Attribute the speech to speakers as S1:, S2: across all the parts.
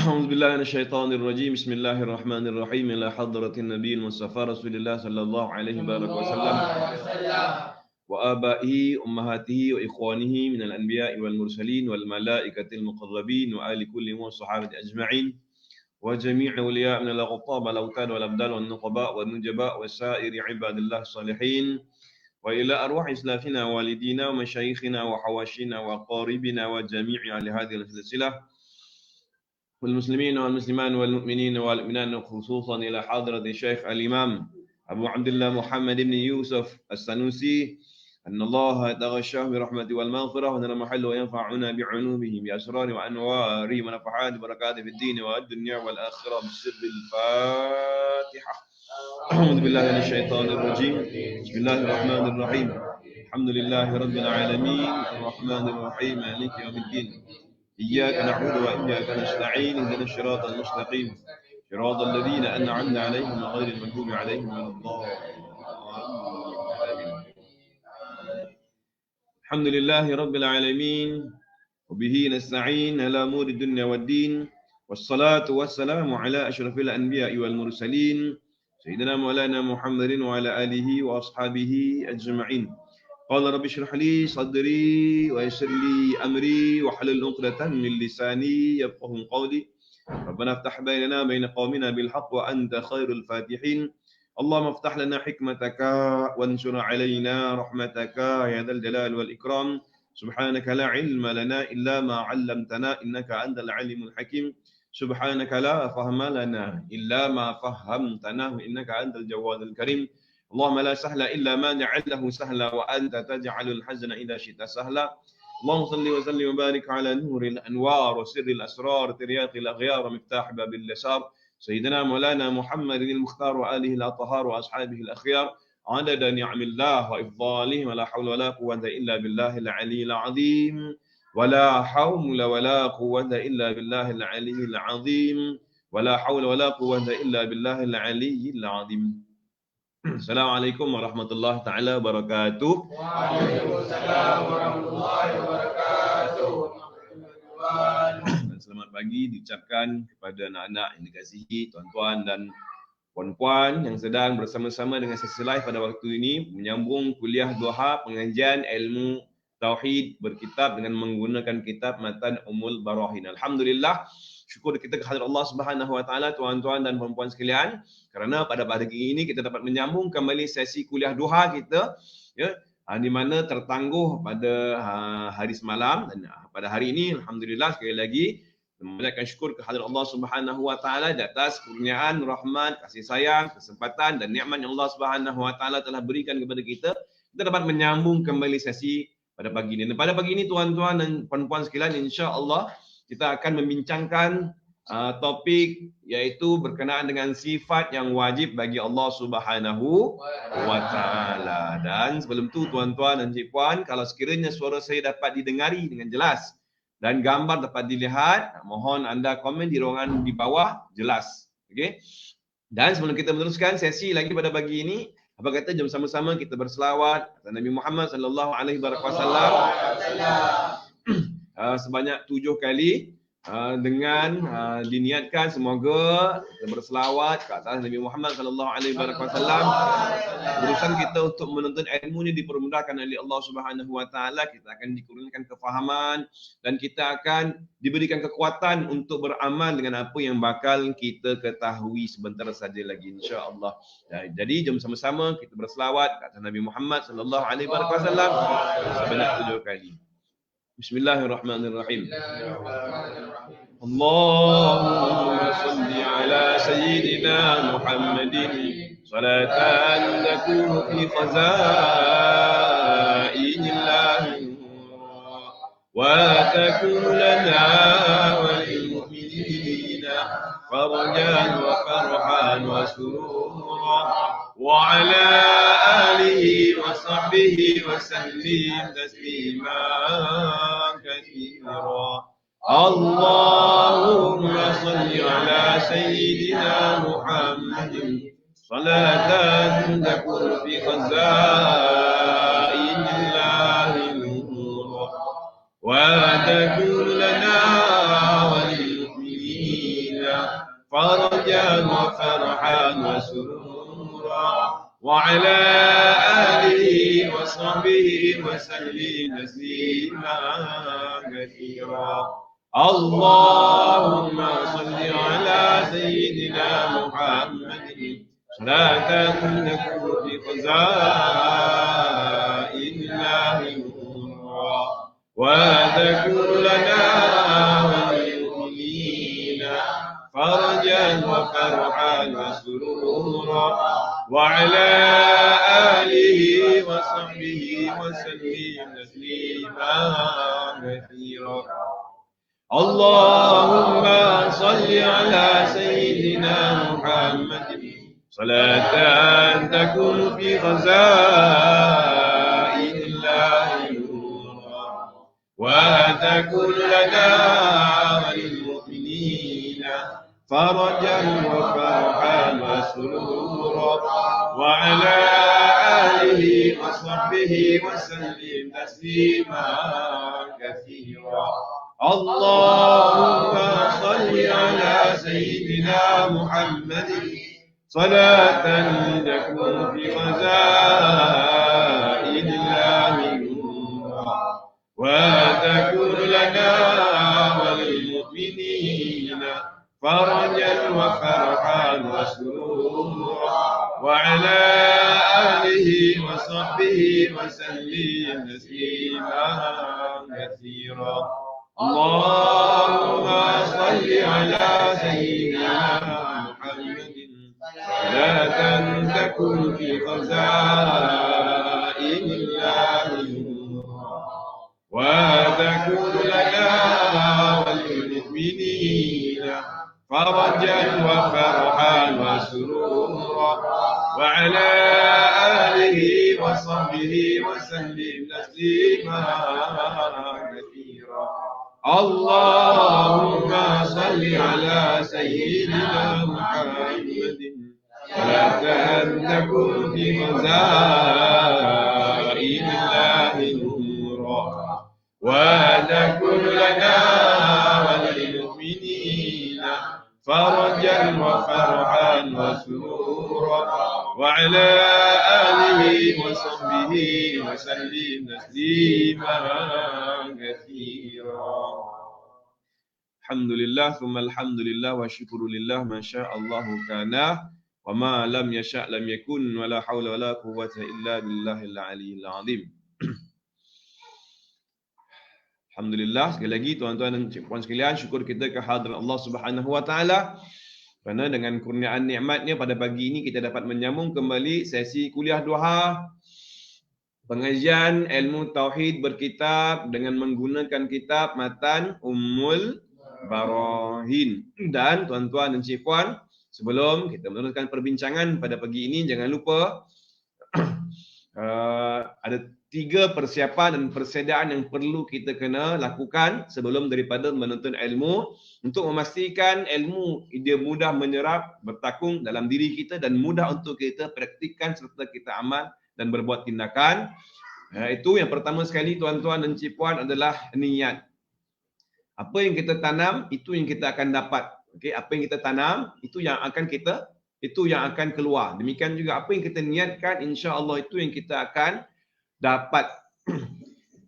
S1: أعوذ بالله من الشيطان الرجيم. بسم الله الرحمن الرحيم. إلى حضرة النبي المصطفى رسول الله صلى الله عليه وسلم وآبائه أمهاته وإخوانه من الأنبياء والمرسلين والملائكة المقربين وآل كل والصحابة أجمعين وجميع أولياء من الأقطاب والأوتاد والأبدال والنقباء والنجباء وسائر عباد الله الصالحين وإلى أرواح إسلافنا والدينا ومشايخنا وحواشينا وقاربنا وجميع أهل هذه السلسلة والمسلمين والمسلمان والمؤمنين والمؤمنات خصوصا إلى حضرة الشيخ الإمام أبو عبد الله محمد بن يوسف السنوسي أن الله يتغشاه برحمته والمغفرة ونرى محل وينفعنا بعلومه بأسرار وأنواره ونفحات بركاته في الدين والدنيا والآخرة بالسر الفاتحة. أعوذ بالله من الشيطان الرجيم. بسم الله الرحمن الرحيم. الحمد لله رب العالمين الرحمن الرحيم مالك يوم الدين إياك نعبد وإياك نستعين اهدنا الصراط المستقيم صراط الذين أنعمت عليهم غير المغضوب عليهم ولا الضالين. الحمد لله رب العالمين وبه نستعين على أمور الدنيا والدين والصلاة والسلام على أشرف الأنبياء والمرسلين سيدنا مولانا محمد وعلى آله وأصحابه أجمعين. قال رب اشرح لي صدري ويسر لي أمري واحلل عقدة من لساني يفقهوا قولي. ربنا افتح بيننا بين قومنا بالحق وأنت خير الفاتحين. اللهم افتح لنا حكمتك وانشر علينا رحمتك يا ذا الجلال والإكرام. سبحانك لا علم لنا إلا ما علمتنا إنك أنت العليم الحكيم. سبحانك لا فهم لنا إلا ما فهمتنا إنك أنت الجواد الكريم. اللهم لا سهل إلا ما جعله سهلا وأنت تجعل الحزن إذا شئت سهلا. اللهم صل وسلم وبارك على نور الأنوار وسر الأسرار ترياق الأغيار مفتاح باب اليسار سيدنا مولانا محمد المختار وآله الأطهار وأصحابه الأخيار عدد نعم الله وإفضاله ولا حول ولا قوة إلا بالله العلي العظيم ولا حول ولا قوة إلا بالله العلي العظيم ولا حول ولا قوة إلا بالله العلي العظيم. Assalamualaikum warahmatullahi taala wabarakatuh.
S2: Waalaikumsalam warahmatullahi wabarakatuh.
S1: Selamat pagi diucapkan kepada anak-anak yang dikasihi tuan-tuan dan puan-puan yang sedang bersama-sama dengan sesi live pada waktu ini menyambung kuliah duha pengajian ilmu tauhid berkitab dengan menggunakan kitab Matan Ummul Barahin. Alhamdulillah, syukur kita kehadirat Allah Subhanahu wa taala, tuan-tuan dan puan-puan sekalian, kerana pada pagi ini kita dapat menyambung kembali sesi kuliah duha kita, ya, di mana tertangguh pada hari semalam, dan pada hari ini alhamdulillah sekali lagi mengucapkan syukur kehadirat Allah Subhanahu wa taala di atas kurniaan, rahmat, kasih sayang, kesempatan dan nikmat yang Allah Subhanahu wa taala telah berikan kepada kita. Kita dapat menyambung kembali sesi pada pagi ini. Dan pada pagi ini tuan-tuan dan puan-puan sekalian, insya-Allah kita akan membincangkan topik iaitu berkenaan dengan sifat yang wajib bagi Allah Subhanahu wa taala. Dan sebelum tu tuan-tuan dan cik-puan, kalau sekiranya suara saya dapat didengari dengan jelas dan gambar dapat dilihat, mohon anda komen di ruangan di bawah jelas. Okey. Dan sebelum kita meneruskan sesi lagi pada pagi ini, apa kata jom sama-sama kita berselawat kepada Nabi Muhammad sallallahu alaihi wasallam sebanyak 7 kali dengan diniatkan semoga kita berselawat ke atas Nabi Muhammad sallallahu alaihi wasallam. Urusan kita untuk menuntut ilmu ini dipermudahkan oleh Allah Subhanahu wa taala. Kita akan dikurniakan kefahaman dan kita akan diberikan kekuatan untuk beramal dengan apa yang bakal kita ketahui sebentar saja lagi, insya-Allah. Jadi jom sama-sama kita berselawat ke atas Nabi Muhammad sallallahu alaihi wasallam sebanyak 7 kali. Bismillahirrahmanirrahim. Allahumma salli ala sayyidina Muhammadin salatan takunu fi khazainillah wa takunu lana wa lil mu'minina farjan wa farhan wa surura wa ala alihi wa sahbihi wa sallim tasliman katsira. Allahumma salli ala sayyidina Muhammadin salatan takun fi khazainillahi nura wa takun lana wa lil mu'minin وسرورا وعلى آله وصحبه وسلم تسليما كثيرا اللهم صل على سيدنا محمد صلاة تكون في خزائن الله نورا وتكون لنا وللمؤمنين فرجا وفرحا وسرورا وعلى آله وصحبه وسلم تسليما كثيرا اللهم صل على سيدنا محمد صلاة تكون في خزائن الله نورا وتكون لنا وللمؤمنين فرجا وفرحا وسرورا وعلى آله وصحبه وسلم تسليما كثيرا اللهم صل على سيدنا محمد صلاة تكون في خزائن الله نورا وتكون لنا وللمؤمنين فرجا وفرحا وسرورا وعلى آله وصحبه وسلم تسليما كثيرا اللهم صل على سيدنا محمد صلاة تكون في خزائن الله نورا وتكون لنا وللمؤمنين فرجا وفرحا وسرورا وعلى آله وصحبه وسلم تسليما كثيرا اللهم صل على سيدنا محمد صلاة تكون في خزائن الله نورا وتكون لنا وللمؤمنين فرجا وفرحا وسرورا وعلى آله وصحبه وسلم تسليما كثيرا الحمد لله ثم الحمد لله والشكر لله ما شاء الله كان وما لم يشاء لم يكن ولا حول ولا قوة إلا بالله العلي العظيم. Alhamdulillah, sekali lagi tuan-tuan dan puan sekalian, syukur kita kehadiran Allah Subhanahu Wa Taala kerana dengan kurniaan nikmatnya pada pagi ini kita dapat menyambung kembali sesi kuliah duha pengajian ilmu tauhid berkitab dengan menggunakan kitab matan Ummul Barahin. Dan tuan-tuan dan puan, sebelum kita meneruskan perbincangan pada pagi ini, jangan lupa ada 3 persiapan dan persediaan yang perlu kita kena lakukan sebelum daripada menuntut ilmu untuk memastikan ilmu dia mudah menyerap, bertakung dalam diri kita dan mudah untuk kita praktikkan serta kita amal dan berbuat tindakan. Itu yang pertama sekali tuan-tuan dan puan adalah niat. Apa yang kita tanam, itu yang kita akan dapat. Okey, apa yang kita tanam, itu yang akan keluar. Demikian juga apa yang kita niatkan, insya-Allah itu yang kita akan dapat.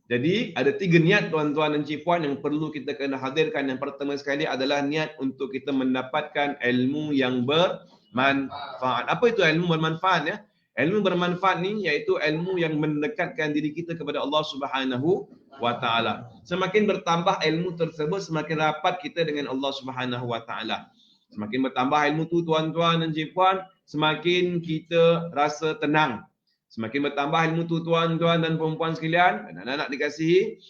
S1: Jadi ada 3 niat tuan-tuan dan puan yang perlu kita kena hadirkan. Yang pertama sekali adalah niat untuk kita mendapatkan ilmu yang bermanfaat. Apa itu ilmu bermanfaat ya? Ilmu bermanfaat ni iaitu ilmu yang mendekatkan diri kita kepada Allah Subhanahu Wa Taala. Semakin bertambah ilmu tersebut, semakin rapat kita dengan Allah Subhanahu Wa Taala. Semakin bertambah ilmu tu tuan-tuan dan puan, semakin kita rasa tenang. Semakin bertambah ilmu tu tuan-tuan dan perempuan sekalian, anak-anak dikasihi,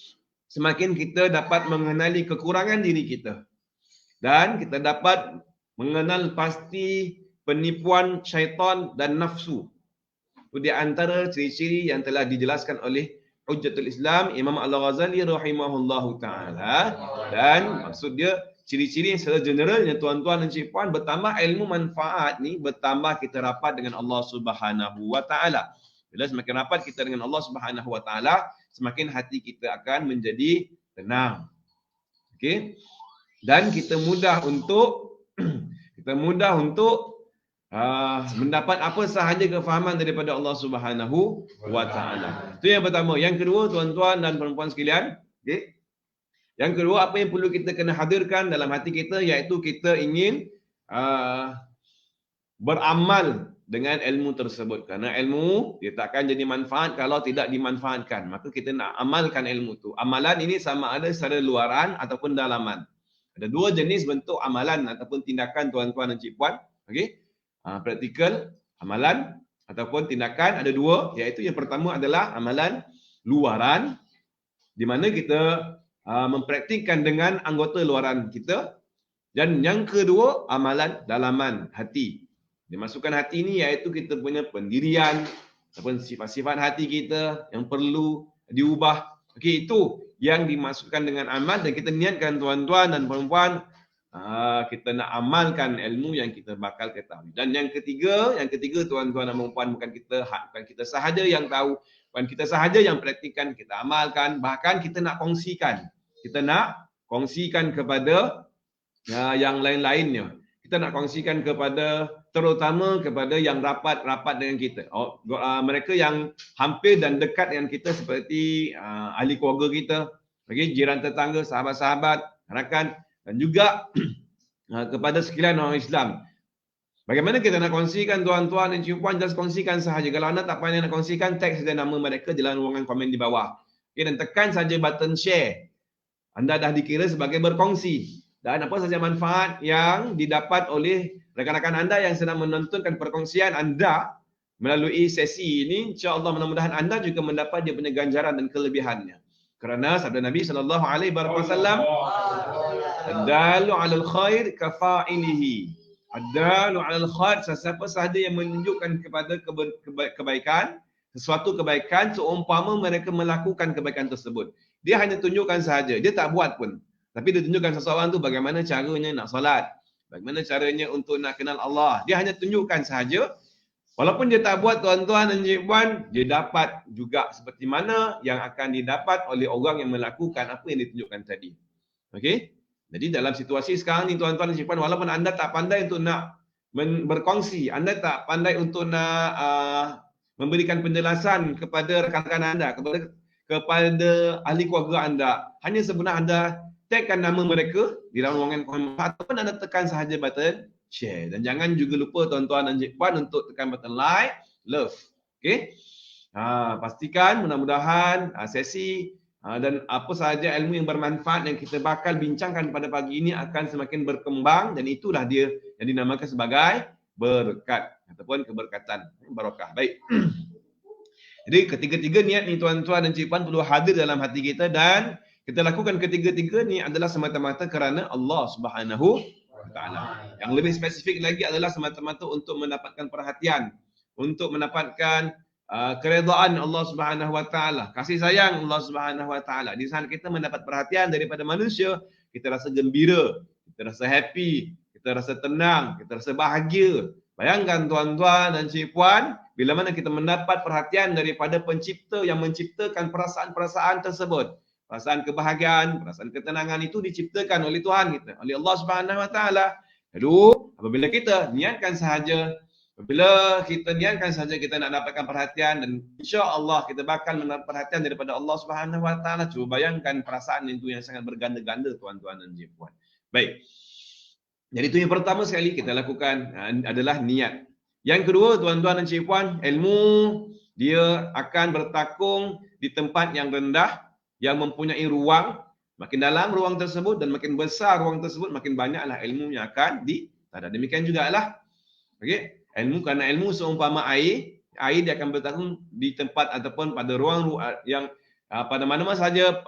S1: semakin kita dapat mengenali kekurangan diri kita. Dan kita dapat mengenal pasti penipuan syaitan dan nafsu. Itu di antara ciri-ciri yang telah dijelaskan oleh Hujjatul Islam Imam Al-Ghazali rahimahullahu taala. Dan maksud dia ciri-ciri yang secara generalnya tuan-tuan dan puan, bertambah ilmu manfaat ni, bertambah kita rapat dengan Allah Subhanahu Wa Taala. Bila semakin rapat kita dengan Allah Subhanahu Wa Taala, semakin hati kita akan menjadi tenang. Okey. Dan kita mudah untuk mendapat apa sahaja kefahaman daripada Allah Subhanahu wa taala. Itu yang pertama. Yang kedua, tuan-tuan dan puan-puan sekalian, okey. Yang kedua, apa yang perlu kita kena hadirkan dalam hati kita, iaitu kita ingin beramal dengan ilmu tersebut. Kerana ilmu dia takkan jadi manfaat kalau tidak dimanfaatkan. Maka kita nak amalkan ilmu tu. Amalan ini sama ada secara luaran ataupun dalaman. Ada dua jenis bentuk amalan ataupun tindakan tuan-tuan dan cik-puan. Okey. Praktikal, amalan ataupun tindakan ada dua, iaitu yang pertama adalah amalan luaran, di mana kita mempraktikkan dengan anggota luaran kita, dan yang kedua amalan dalaman hati. Dimasukkan hati ni iaitu kita punya pendirian ataupun sifat-sifat hati kita yang perlu diubah. Okey, itu yang dimasukkan dengan amal, dan kita niatkan tuan-tuan dan puan-puan kita nak amalkan ilmu yang kita bakal ketahui. Dan yang ketiga tuan-tuan dan puan-puan, bukan kita sahaja yang tahu, bukan kita sahaja yang praktikkan, kita amalkan, bahkan kita nak kongsikan. Kita nak kongsikan kepada yang lain-lainnya. Kita nak kongsikan terutama kepada yang rapat-rapat dengan kita. Mereka yang hampir dan dekat dengan kita, seperti ahli keluarga kita, jiran tetangga, sahabat-sahabat, rakan, dan juga kepada sekalian orang Islam. Bagaimana kita nak kongsikan tuan-tuan dan cik-puan, just kongsikan sahaja. Kalau anda tak pandai nak kongsikan, tag saja nama mereka dalam ruangan komen di bawah. Okay, dan tekan saja button share. Anda dah dikira sebagai berkongsi. Dan apa saja manfaat yang didapat oleh rakan-rakan anda yang sedang menontonkan perkongsian anda melalui sesi ini, insya-Allah mudah-mudahan anda juga mendapat dia punya ganjaran dan kelebihannya. Kerana sabda Nabi SAW, "Ad-dalu 'alal khair kafa'ilihi." Ad-dalu 'alal khair, sesiapa sahaja yang menunjukkan kepada kebaikan, sesuatu kebaikan, seumpama mereka melakukan kebaikan tersebut. Dia hanya tunjukkan sahaja, dia tak buat pun. Tapi dia tunjukkan seseorang tu bagaimana caranya nak solat, bagaimana caranya untuk nak kenal Allah. Dia hanya tunjukkan sahaja. Walaupun dia tak buat tuan-tuan dan cik-puan, dia dapat juga seperti mana yang akan didapat oleh orang yang melakukan apa yang ditunjukkan tadi. Okey? Jadi dalam situasi sekarang ni tuan-tuan dan cik-puan, walaupun anda tak pandai untuk nak berkongsi, anda tak pandai untuk nak memberikan penjelasan kepada rakan-rakan anda, kepada ahli keluarga anda, hanya sebenarnya anda tagkan nama mereka di dalam ruangan komen ataupun anda tekan sahaja button share. Dan jangan juga lupa tuan-tuan dan cik-puan untuk tekan button like, love. Okey? Pastikan mudah-mudahan sesi dan apa sahaja ilmu yang bermanfaat yang kita bakal bincangkan pada pagi ini akan semakin berkembang, dan itulah dia yang dinamakan sebagai berkat ataupun keberkatan, barakah. Baik. Jadi ketiga-tiga niat ni tuan-tuan dan cik-puan perlu hadir dalam hati kita, dan kita lakukan ketiga-tiga ni adalah semata-mata kerana Allah Subhanahu wa taala. Yang lebih spesifik lagi adalah semata-mata untuk mendapatkan perhatian, untuk mendapatkan keredaan Allah Subhanahu wa taala, kasih sayang Allah Subhanahu wa taala. Di saat kita mendapat perhatian daripada manusia, kita rasa gembira, kita rasa happy, kita rasa tenang, kita rasa bahagia. Bayangkan tuan-tuan dan cik-puan, bila mana kita mendapat perhatian daripada pencipta yang menciptakan perasaan-perasaan tersebut. Perasaan kebahagiaan, perasaan ketenangan itu diciptakan oleh Tuhan kita, oleh Allah Subhanahu wa taala. Lalu apabila kita niatkan sahaja, kita nak dapatkan perhatian, dan insya-Allah kita bakal mendapat perhatian daripada Allah Subhanahu wa taala. Cuba bayangkan perasaan itu yang sangat berganda-ganda tuan-tuan dan cik-puan. Baik. Jadi itu yang pertama sekali kita lakukan adalah niat. Yang kedua tuan-tuan dan cik-puan, ilmu dia akan bertakung di tempat yang rendah, yang mempunyai ruang. Makin dalam ruang tersebut dan makin besar ruang tersebut, makin banyaklah ilmu yang akan ditada. Demikian jugalah, okey, ilmu, kerana ilmu seumpama air dia akan bertakung di tempat ataupun pada ruang yang pada mana-mana sahaja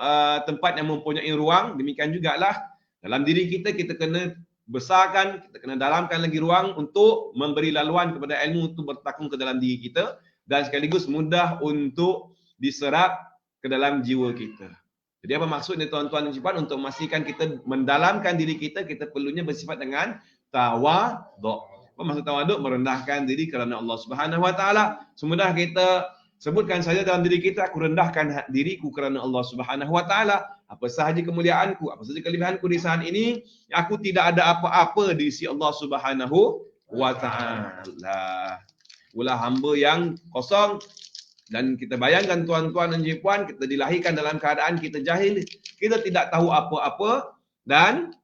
S1: tempat yang mempunyai ruang. Demikian jugalah dalam diri kita, kita kena besarkan, kita kena dalamkan lagi ruang untuk memberi laluan kepada ilmu itu bertakung ke dalam diri kita, dan sekaligus mudah untuk diserap ke dalam jiwa kita. Jadi apa maksudnya tuan-tuan dan cik-puan? Untuk memastikan kita mendalamkan diri kita, kita perlunya bersifat dengan tawaduk. Apa maksud tawaduk? Merendahkan diri kerana Allah Subhanahu wa taala. Semudah kita sebutkan saja dalam diri kita, aku rendahkan diriku kerana Allah Subhanahu wa taala. Apa sahaja kemuliaanku, apa sahaja kelebihanku di saat ini, aku tidak ada apa-apa di sisi Allah Subhanahu wa ta'ala. Ulah hamba yang kosong. Dan kita bayangkan tuan-tuan dan puan, kita dilahirkan dalam keadaan kita jahil, kita tidak tahu apa-apa, dan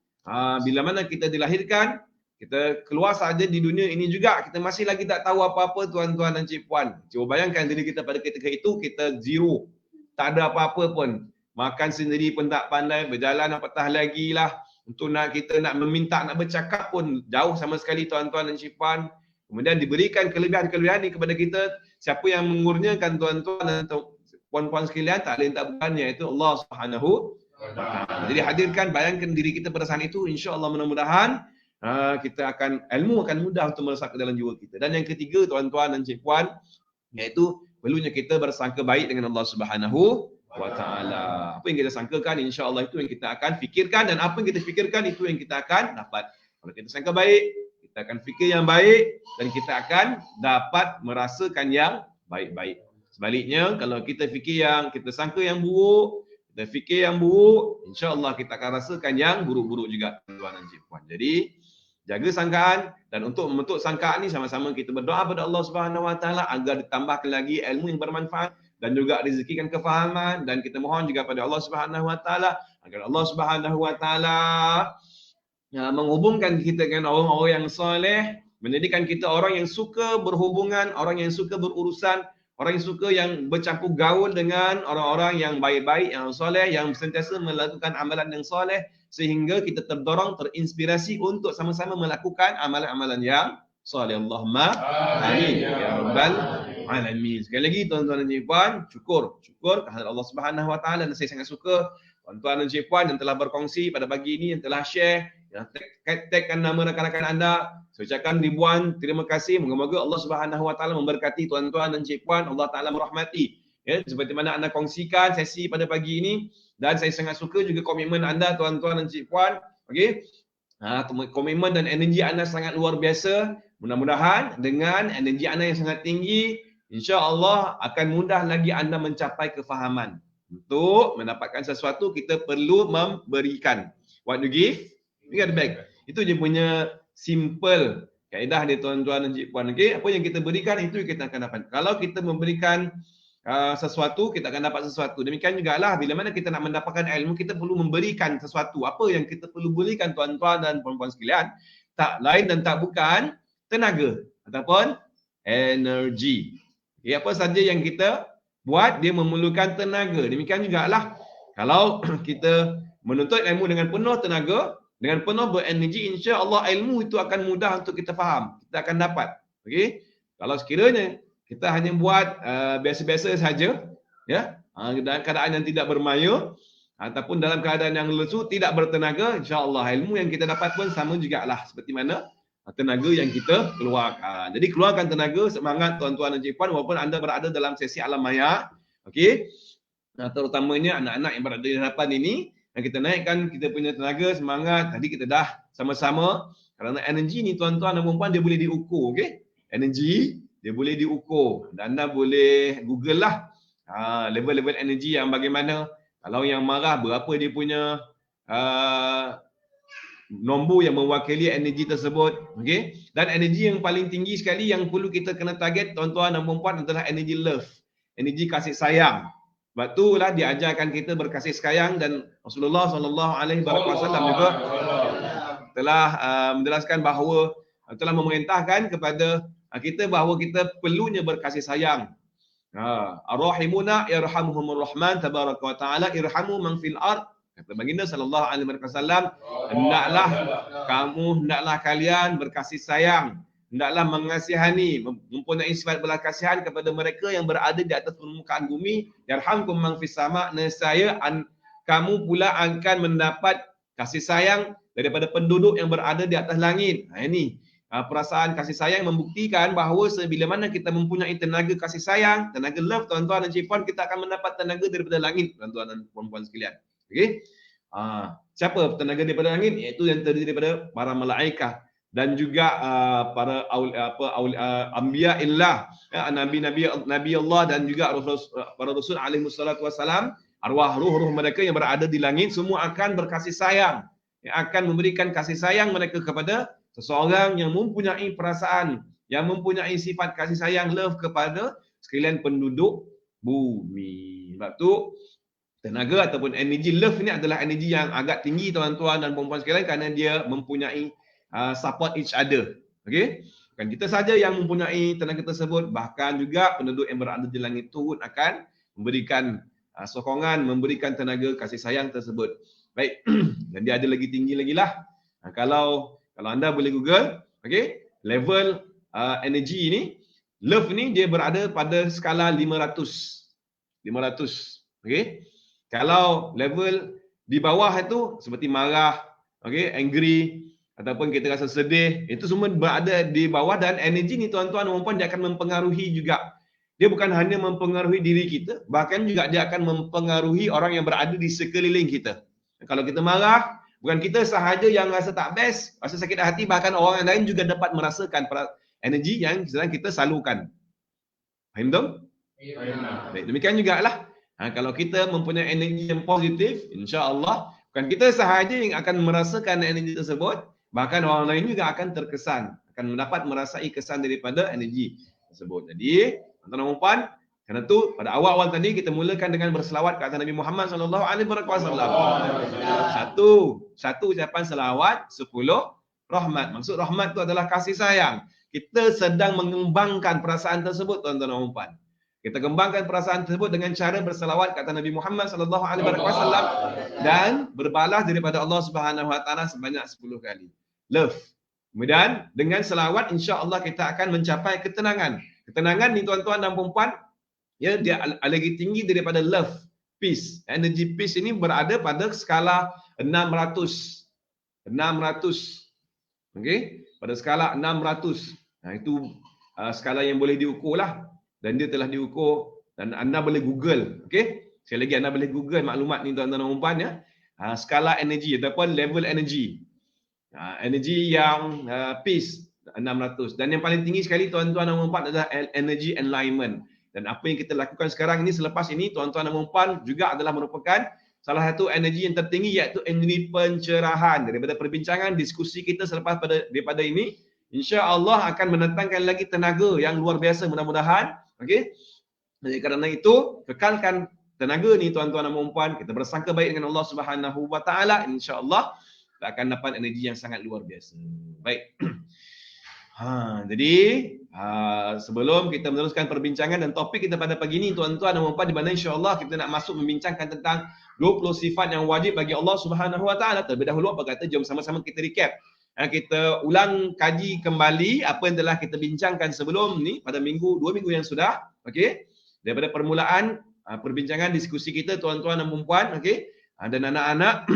S1: bila mana kita dilahirkan, kita keluar saja di dunia ini juga, kita masih lagi tak tahu apa-apa tuan-tuan dan puan. Cuba bayangkan diri kita pada ketika itu, kita zero, tak ada apa-apa pun. Makan sendiri pun tak pandai, berjalan apatah lagi lah. Untuk kita nak meminta, nak bercakap pun jauh sama sekali tuan-tuan dan puan. Kemudian diberikan kelebihan-kelebihan ini kepada kita. Siapa yang mengurniakan tuan-tuan dan puan-puan sekalian, tak lain tak bukan, iaitu Allah Subhanahu wa Ta'ala. Jadi hadirkan, bayangkan diri kita pada saat itu, insya-Allah mudah-mudahan kita akan, ilmu akan mudah untuk meresap ke dalam jiwa kita. Dan yang ketiga tuan-tuan dan puan, iaitu perlunya kita bersangka baik dengan Allah Subhanahu wa Ta'ala. Apa yang kita sangkakan, insya-Allah itu yang kita akan fikirkan, dan apa yang kita fikirkan itu yang kita akan dapat. Kalau kita sangka baik, kita akan fikir yang baik, dan kita akan dapat merasakan yang baik-baik. Sebaliknya, kalau kita fikir yang, kita sangka yang buruk, kita fikir yang buruk, insya-Allah kita akan rasakan yang buruk-buruk juga tuan-tuan dan puan. Jadi jaga sangkaan, dan untuk membentuk sangkaan ni sama-sama kita berdoa pada Allah Subhanahu wa Ta'ala agar ditambahkan lagi ilmu yang bermanfaat dan juga rezekikan kefahaman, dan kita mohon juga pada Allah Subhanahu wa Ta'ala agar Allah Subhanahu wa Ta'ala menghubungkan kita dengan orang-orang yang soleh, menjadikan kita orang yang suka berhubungan, orang yang suka berurusan, orang yang suka yang bercampur gaul dengan orang-orang yang baik-baik, yang soleh, yang sentiasa melakukan amalan yang soleh, sehingga kita terdorong, terinspirasi untuk sama-sama melakukan amalan-amalan yang soleh. Allahumma amin ya rabbal alamin. Sekali lagi tuan-tuan dan puan, syukur kehadirat Allah Subhanahu wa Ta'ala, dan saya sangat suka tuan-tuan dan puan yang telah berkongsi pada pagi ini, yang telah share, yang tagkan nama rakan-rakan anda. Saya ucapkan ribuan terima kasih. Moga-moga Allah Subhanahu wa Ta'ala memberkati tuan-tuan dan puan, Allah Ta'ala merahmati. Ya, seperti mana anda kongsikan sesi pada pagi ini, dan saya sangat suka juga komitmen anda tuan-tuan dan puan. Okey. Komitmen dan energi anda sangat luar biasa. Mudah-mudahan dengan energi anda yang sangat tinggi, insya-Allah akan mudah lagi anda mencapai kefahaman. Untuk mendapatkan sesuatu, kita perlu memberikan. What you give, you get back. Itu je punya simple kaedah dia tuan-tuan dan puan. Okey, apa yang kita berikan itu kita akan dapat. Kalau kita memberikan sesuatu, kita akan dapat sesuatu. Demikian jugalah bila mana kita nak mendapatkan ilmu, kita perlu memberikan sesuatu. Apa yang kita perlu berikan tuan-tuan dan puan-puan sekalian? Tak lain dan tak bukan tenaga ataupun energi. Okay, apa saja yang kita buat, dia memerlukan tenaga. Demikian jugalah kalau kita menuntut ilmu dengan penuh tenaga, dengan penuh berenergi, insya-Allah ilmu itu akan mudah untuk kita faham. Kita akan dapat. Okey. Kalau sekiranya kita hanya buat biasa-biasa saja, ya, dalam keadaan yang tidak bermaya ataupun dalam keadaan yang lesu, tidak bertenaga, insya-Allah ilmu yang kita dapat pun sama jugalah seperti mana tenaga yang kita keluarkan. Jadi keluarkan tenaga, semangat tuan-tuan dan puan, walaupun anda berada dalam sesi alam maya. Okey. Terutamanya anak-anak yang berada di hadapan ini, yang kita naikkan kita punya tenaga, semangat. Tadi kita dah sama-sama, kerana energi ni tuan-tuan dan puan, dia boleh diukur. Okey. Energi dia boleh diukur, dan anda boleh google lah level-level energi yang bagaimana. Kalau yang marah, berapa dia punya nombor yang mewakili energi tersebut. Okey. Dan energi yang paling tinggi sekali yang perlu kita kena target tuan-tuan dan puan adalah energi love, energi kasih sayang. Sebab itulah diajarkan kita berkasih sayang, dan Rasulullah SAW juga telah menjelaskan bahawa, telah memerintahkan kepada kita bahawa kita perlunya berkasih sayang. Ar-rahimuna yarhamuhumur rahman tabaraka wa taala irhamu man fil ard. Kata baginda sallallahu alaihi wasallam, hendaklah kalian berkasih sayang, hendaklah mengasihani, mempunyai sifat belas kasihan kepada mereka yang berada di atas permukaan bumi. Yarhamkum man fis sama, nescaya kamu pula akan mendapat kasih sayang daripada penduduk yang berada di atas langit. Ini perasaan kasih sayang membuktikan bahawa bila mana kita mempunyai tenaga kasih sayang, tenaga love tuan-tuan dan puan, kita akan mendapat tenaga daripada langit tuan-tuan dan puan-puan sekalian. Okey. Siapa tenaga daripada langit? Iaitu yang terdiri daripada para malaikat dan juga para anbiya illah, nabi Allah, dan juga para rasul alaihi wassalatu wassalam. Arwah ruh-ruh mereka yang berada di langit semua akan berkasih sayang, yang akan memberikan kasih sayang mereka kepada seseorang yang mempunyai perasaan, yang mempunyai sifat kasih sayang, love kepada sekalian penduduk bumi. Sebab tu tenaga ataupun energi love ni adalah energi yang agak tinggi tuan-tuan dan puan-puan sekalian, kerana dia mempunyai support each other. Okey? Bukan kita saja yang mempunyai tenaga tersebut, bahkan juga penduduk yang berada di langit turun akan memberikan sokongan, memberikan tenaga kasih sayang tersebut. Baik. Dan dia ada lagi tinggi lagi lah. Kalau anda boleh Google, okey, level energi ni, love ni dia berada pada skala 500. Okey. Kalau level di bawah itu seperti marah, okey, angry ataupun kita rasa sedih, itu semua berada di bawah. Dan energi ni tuan-tuan dan puan-puan, dia akan mempengaruhi juga. Dia bukan hanya mempengaruhi diri kita, bahkan juga dia akan mempengaruhi orang yang berada di sekeliling kita. Kalau kita marah, bukan kita sahaja yang rasa tak best, rasa sakit hati, bahkan orang lain juga dapat merasakan energi yang sedang kita salurkan. Faham tak? Baik, demikian jugalah. Kalau kita mempunyai energi yang positif, insya-Allah bukan kita sahaja yang akan merasakan energi tersebut, bahkan orang lain juga akan terkesan, akan mendapat merasai kesan daripada energi tersebut. Jadi, tuan-tuan dan puan, kerana tu pada awal-awal tadi kita mulakan dengan berselawat ke atas Nabi Muhammad sallallahu alaihi wasallam. Satu ucapan selawat, 10 rahmat. Maksud rahmat tu adalah kasih sayang. Kita sedang mengembangkan perasaan tersebut, tuan-tuan dan puan. Kita kembangkan perasaan tersebut dengan cara berselawat ke atas Nabi Muhammad sallallahu alaihi wasallam dan berbalas daripada Allah Subhanahu wa taala sebanyak 10 kali. Love. Kemudian dengan selawat insya-Allah kita akan mencapai ketenangan. Ketenangan ni tuan-tuan dan puan-puan, ya, dia lagi tinggi daripada love, peace. Energi peace ini berada pada skala 600. Okey, pada skala 600. Nah, itu skala yang boleh diukur lah. Dan dia telah diukur dan anda boleh Google. Okey, sekali lagi anda boleh Google maklumat ni tuan-tuan dan puan, ya. Skala energi ataupun level energi. Energi yang peace 600. Dan yang paling tinggi sekali tuan-tuan dan puan adalah energy alignment. Dan apa yang kita lakukan sekarang ini, selepas ini tuan-tuan dan puan juga adalah merupakan salah satu energi yang tertinggi, iaitu energi pencerahan. Daripada perbincangan diskusi kita selepas daripada ini, insya-Allah akan mendatangkan lagi tenaga yang luar biasa mudah-mudahan. Okey. Jadi kerana itu, kekalkan tenaga ni tuan-tuan dan puan, kita bersangka baik dengan Allah Subhanahu wa taala, insya-Allah kita akan dapat energi yang sangat luar biasa. Baik. Jadi sebelum kita meneruskan perbincangan dan topik kita pada pagi ini tuan-tuan dan puan, di mana insya-Allah kita nak masuk membincangkan tentang 20 sifat yang wajib bagi Allah Subhanahu wa taala. Terlebih dahulu apa kata, jom sama-sama kita recap. Kita ulang kaji kembali apa yang telah kita bincangkan sebelum ni pada 2 minggu yang sudah. Okey. Daripada permulaan perbincangan diskusi kita tuan-tuan dan puan, okey. Dan anak-anak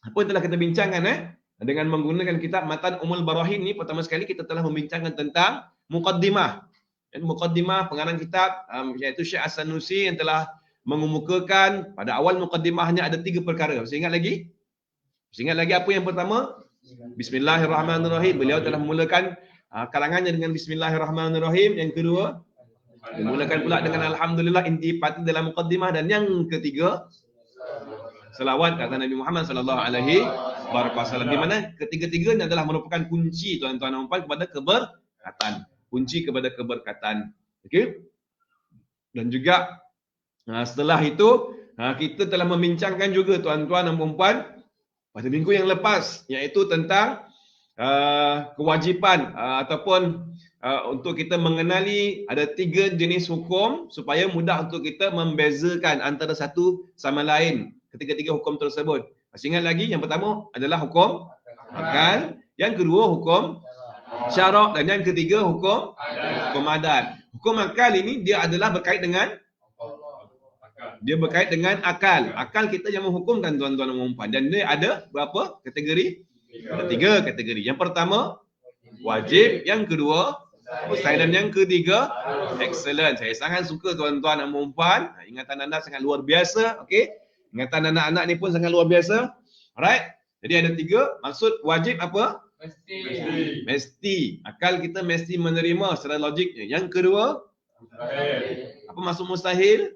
S1: apa yang telah kita bincangkan dengan menggunakan kitab Matan Ummul Barahin ni, pertama sekali kita telah membincangkan tentang muqaddimah. Dan muqaddimah pengarang kitab iaitu Syekh As-Sanusi yang telah mengemukakan pada awal muqaddimahnya ada 3 perkara. Masih ingat lagi? Masih ingat lagi apa yang pertama? Bismillahirrahmanirrahim. Beliau telah memulakan karangannya dengan Bismillahirrahmanirrahim. Yang kedua, memulakan pula dengan Alhamdulillah, intipati dalam muqaddimah. Dan yang ketiga, selawat kata Nabi Muhammad sallallahu alaihi wasallam. Di mana ketiga-tiganya adalah merupakan kunci tuan-tuan dan puan kepada keberkatan. Kunci kepada keberkatan. Okey. Dan juga setelah itu kita telah membincangkan juga tuan-tuan dan puan pada minggu yang lepas, iaitu tentang kewajipan ataupun untuk kita mengenali ada 3 jenis hukum supaya mudah untuk kita membezakan antara satu sama lain ketiga-tiga hukum tersebut. Masih ingat lagi? Yang pertama adalah hukum akal, yang kedua hukum syarak, dan yang ketiga hukum adat. Hukum akal ini dia adalah berkait dengan akal. Akal kita yang menghukumkan tuan-tuan dan puan. Dan dia ada berapa kategori? Ada 3 kategori. Yang pertama wajib, yang kedua mustahil, dan yang ketiga excellent. Saya sangat suka tuan-tuan dan puan. Ingatan anda sangat luar biasa. Okey. Ingatan anak-anak ni pun sangat luar biasa. Alright. Jadi ada 3. Maksud wajib apa? Mesti. Akal kita mesti menerima secara logiknya. Yang kedua, apa maksud mustahil?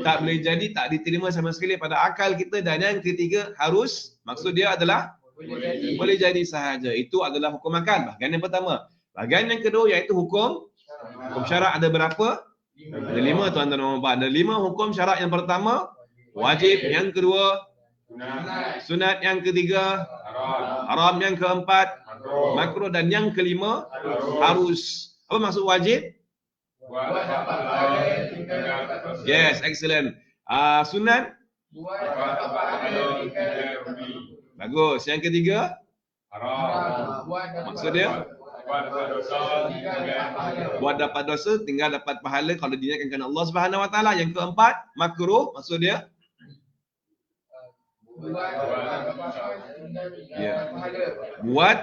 S1: Tak boleh jadi, tak diterima sama sekali pada akal kita. Dan yang ketiga harus, maksud dia adalah Boleh jadi sahaja. Itu adalah hukum akal. Bahagian yang pertama. Bahagian yang kedua iaitu hukum syarak. Ada berapa? Ada 5 tuan-tuan dan puan. Ada 5 hukum syarak. Yang pertama wajib, yang kedua sunat, yang ketiga haram, yang keempat makruh, dan yang kelima harus. Apa maksud wajib? Yes, excellent. Sunat? Bagus. Yang ketiga? Maksud dia? Buat dapat dosa, tinggal dapat pahala kalau diniatkan kerana Allah Subhanahu Wa Taala. Yang keempat, makruh. Maksud dia? Buat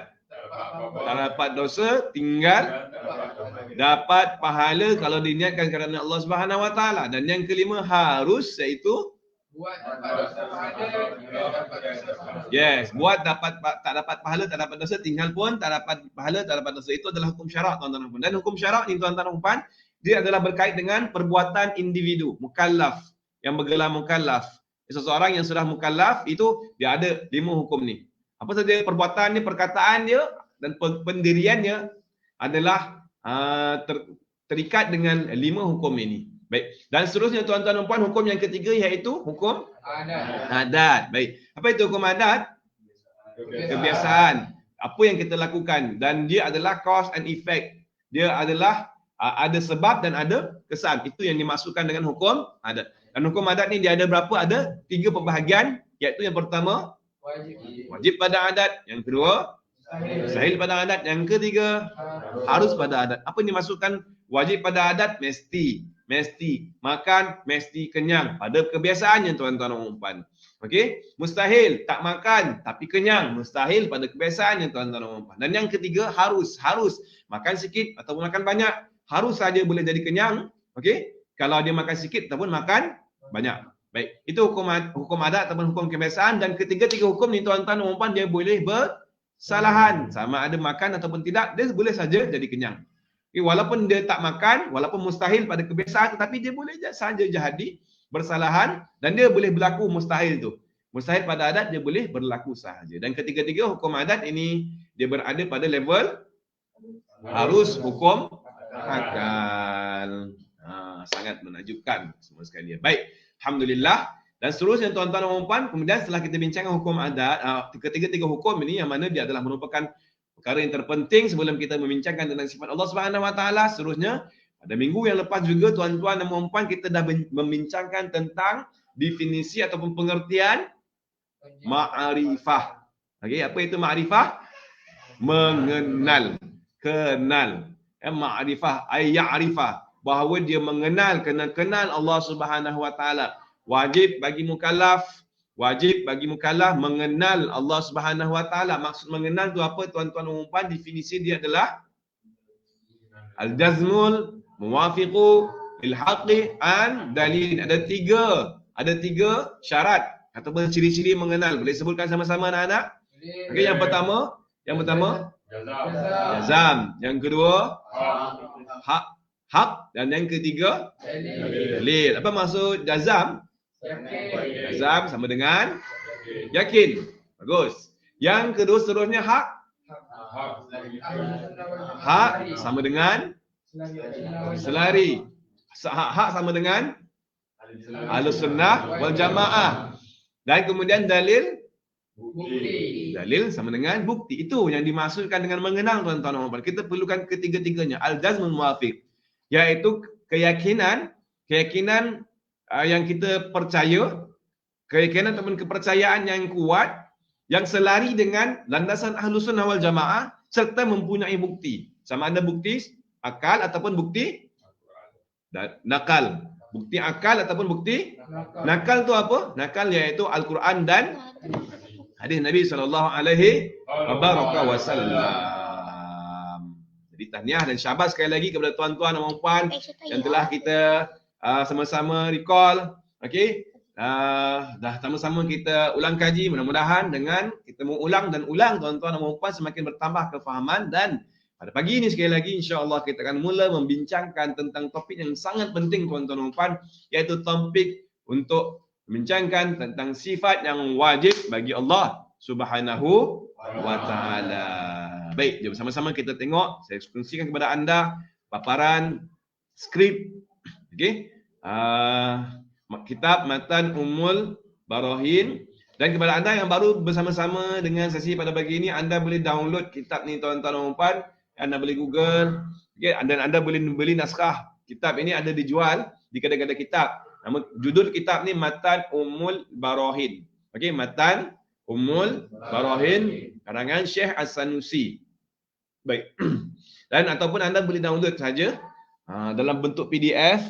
S1: tak dapat dosa, tinggal dapat pahala kalau diniatkan kerana Allah Subhanahu Wa Taala. Dan yang kelima harus, iaitu yes, buat tak dapat pahala, tak dapat dosa, tinggal pun tak dapat pahala, tak dapat dosa. Itu adalah hukum syarak, tuan-tuan dan puan. Dan hukum syarak ni, tuan-tuan dan puan, dia adalah berkait dengan perbuatan individu, mukallaf, yang bergelar mukallaf. Seseorang yang sudah mukallaf itu dia ada 5 hukum ni. Apa saja perbuatan ni, perkataan dia dan pendiriannya adalah terikat dengan 5 hukum ini. Baik. Dan seterusnya tuan-tuan dan puan, hukum yang ketiga iaitu hukum adat. Baik. Apa itu hukum adat? Kebiasaan. Apa yang kita lakukan, dan dia adalah cause and effect. Dia adalah ada sebab dan ada kesan. Itu yang dimaksudkan dengan hukum adat. Dan hukum adat ni dia ada berapa? Ada 3 pembahagian, iaitu yang pertama wajib pada adat, yang kedua mustahil pada adat, yang ketiga harus pada adat. Apa yang dimaksudkan wajib pada adat? Mesti makan, mesti kenyang pada kebiasaannya, tuan-tuan dan puan. Okey, mustahil tak makan tapi kenyang, mustahil pada kebiasaannya, tuan-tuan dan puan. Dan yang ketiga harus makan sikit ataupun makan banyak, harus saja boleh jadi kenyang. Okey, kalau dia makan sikit ataupun makan banyak. Baik, itu hukum adat ataupun hukum kebiasaan. Dan ketiga-tiga hukum ni, tuan-tuan dan puan, dia boleh bersalahan, sama ada makan ataupun tidak, dia boleh saja jadi kenyang. Okay, walaupun dia tak makan, walaupun mustahil pada kebiasaan, tetapi dia boleh saja jadi bersalahan, dan dia boleh berlaku mustahil tu. Mustahil pada adat dia boleh berlaku sahaja. Dan ketiga-tiga hukum adat ini dia berada pada level harus hukum akal. Sangat menakjubkan semua sekalian. Baik, alhamdulillah. Dan seterusnya tuan-tuan dan puan, kemudian setelah kita bincangkan hukum adat, ketiga-tiga hukum ini yang mana dia adalah merupakan perkara yang terpenting sebelum kita membincangkan tentang sifat Allah Subhanahu Wa Taala. Seterusnya, pada minggu yang lepas juga tuan-tuan dan puan, kita dah membincangkan tentang definisi ataupun pengertian ma'rifah. Okey, apa itu ma'rifah? Mengenal, kenal. Ma'rifah ay ya'rifah, bahawa dia mengenal, kenal Allah Subhanahu Wa Taala. Wajib bagi mukallaf mengenal Allah Subhanahu Wa Taala. Maksud mengenal tu apa, tuan-tuan dan puan? Definisi dia adalah al-jazmul muwafiqu lil haqqi an dalil. Ada tiga syarat ataupun ciri-ciri mengenal. Boleh sebutkan sama-sama anak-anak? Okey, yang pertama jazam, yang kedua hak, dan yang ketiga dalil. Apa maksud jazam? Jazam sama dengan yakin. Bagus. Yang kedua seterusnya hak sama dengan selari. Hak sama dengan Ahlus Sunnah wal Jamaah. Dan kemudian dalil sama dengan bukti. Itu yang dimaksudkan dengan mengenal, tuan-tuan dan puan. Kita perlukan ketiga-tiganya. Al-jazmul muwafiq, iaitu keyakinan yang kita percaya, keyakinan ataupun kepercayaan yang kuat, yang selari dengan landasan Ahlus Sunnah wal Jamaah, serta mempunyai bukti. Sama ada bukti akal ataupun bukti nakal. Bukti akal ataupun bukti nakal tu apa? Nakal iaitu Al-Quran dan hadis Nabi SAW. Jadi tahniah dan syabas sekali lagi kepada tuan-tuan dan puan yang telah kita sama-sama recall. Okey, dah sama-sama kita ulang kaji. Mudah-mudahan dengan kita mengulang dan ulang, tuan-tuan dan puan, semakin bertambah kefahaman. Dan pada pagi ini sekali lagi insya-Allah kita akan mula membincangkan tentang topik yang sangat penting, tuan-tuan dan puan, iaitu topik untuk membincangkan tentang sifat yang wajib bagi Allah Subhanahu wa taala. Baik, jom sama-sama kita tengok. Saya kongsikan kepada anda paparan skrip. Okey. Kitab Matan Ummul Barahin. Dan kepada anda yang baru bersama-sama dengan sesi pada pagi ini, anda boleh download kitab ni tuan-tuan dan puan. Anda boleh Google. Okay, dan anda boleh beli naskah. Kitab ini ada dijual di kedai-kedai kitab. Nama judul kitab ni Matan Ummul Barahin. Okey, Matan Ummul Barahin karangan Syekh As-Sanusi. Baik. Dan ataupun anda boleh download saja dalam bentuk PDF.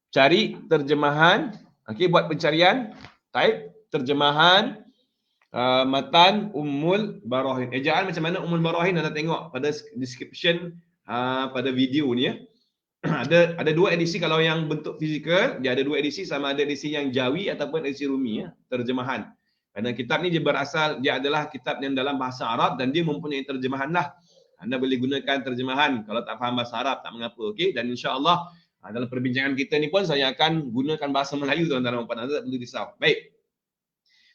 S1: Cari terjemahan. Okey, buat pencarian, type terjemahan Matan Ummul Barahin. Ejaan macam mana Ummul Barahin anda tengok pada description pada video ni ya. Ada dua edisi. Kalau yang bentuk fizikal dia ada dua edisi, sama ada edisi yang Jawi ataupun edisi Rumi ya, terjemahan. Kerana kitab ni dia berasal, dia adalah kitab yang dalam bahasa Arab dan dia mempunyai terjemahan lah. Anda boleh gunakan terjemahan kalau tak faham bahasa Arab, tak mengapa. Okey, dan insya-Allah dalam perbincangan kita ni pun saya akan gunakan bahasa Melayu tuan-tuan dan puan. Anda tak perlu risau. Baik.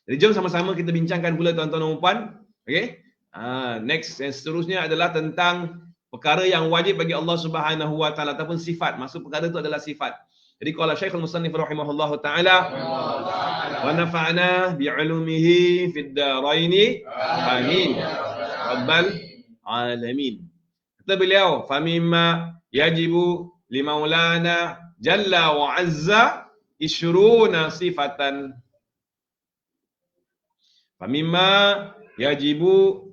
S1: Jadi jom sama-sama kita bincangkan pula tuan-tuan dan puan. Okey. Next yang seterusnya adalah tentang perkara yang wajib bagi Allah Subhanahu wa taala ataupun sifat. Maksud perkara itu adalah sifat. Jadi kalau Syekhul Musannif rahimahullahu taala wa nafa'na bi'ulumihi fid daraini amin rabbal alamin. Kata beliau, famimma yajibu limaulana jalla wa azza ishruna sifatan. Famimma yajibu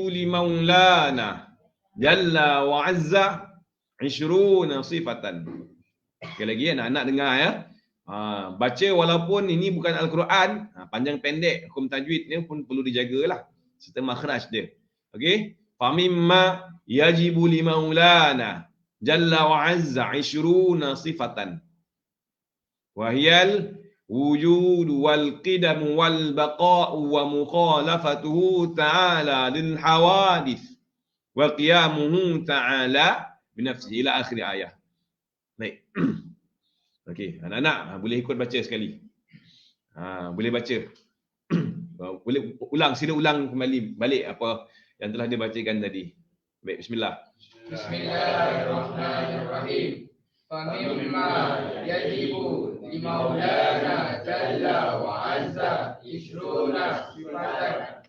S1: limaulana jalla wa azza 20 sifatan. Sekali lagi anak-anak dengar ya. Baca walaupun ini bukan Al-Quran, panjang pendek hukum tajwid ni pun perlu dijagalah serta makhraj dia. Okey. Famimma yajibu limaulana jalla wa azza 20 sifatan. Wa hiyal wujud wal qidam wal baqa' wa mukhalafatuhu ta'ala lil hawadith wa qiyamuhu ta'ala binafsihi ila akhir ayat. Baik. Okey, anak-anak boleh ikut baca sekali. Boleh baca. Boleh ulang, sila ulang kembali balik apa yang telah dibacakan tadi. Baik, bismillah.
S2: Bismillahirrahmanirrahim. Famimma yajibu limaulana jalla wa azza ishruna sifatan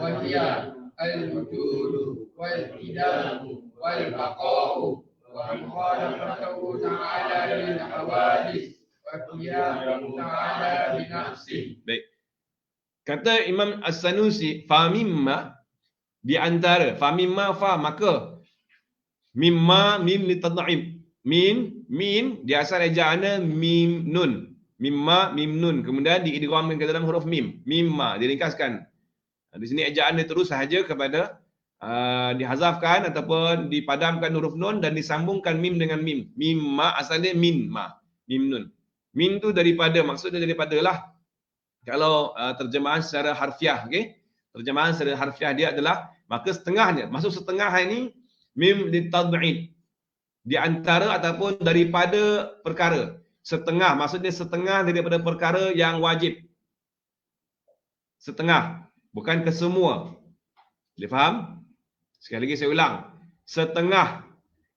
S2: wa hiya al-wujud wal qidam wal baqa'u wa mukhalafatuhu ta'ala lil hawadith wa qiyamuhu ta'ala bi nafsihi.
S1: Baik. Kata Imam As-Sanusi, famimma di antara, famimma fa maka, mimma mim li tad'im. Min di asal ejaannya mim nun. Mimma mim nun. Kemudian diidghamkan ke dalam huruf mim. Mimma diringkaskan. Di sini ejaan dia terus sahaja kepada dihazafkan ataupun dipadamkan huruf nun dan disambungkan mim dengan mim. Mimma asalnya min ma. Mim nun. Min tu daripada, maksudnya daripada lah. Kalau terjemahan secara harfiah, okey. Terjemahan secara harfiah dia adalah maka setengahnya. Maksud setengah ini mim li tad'id. Di antara ataupun daripada perkara. Setengah, maksudnya setengah daripada perkara yang wajib. Setengah, bukan kesemua. Boleh faham? Sekali lagi saya ulang. Setengah,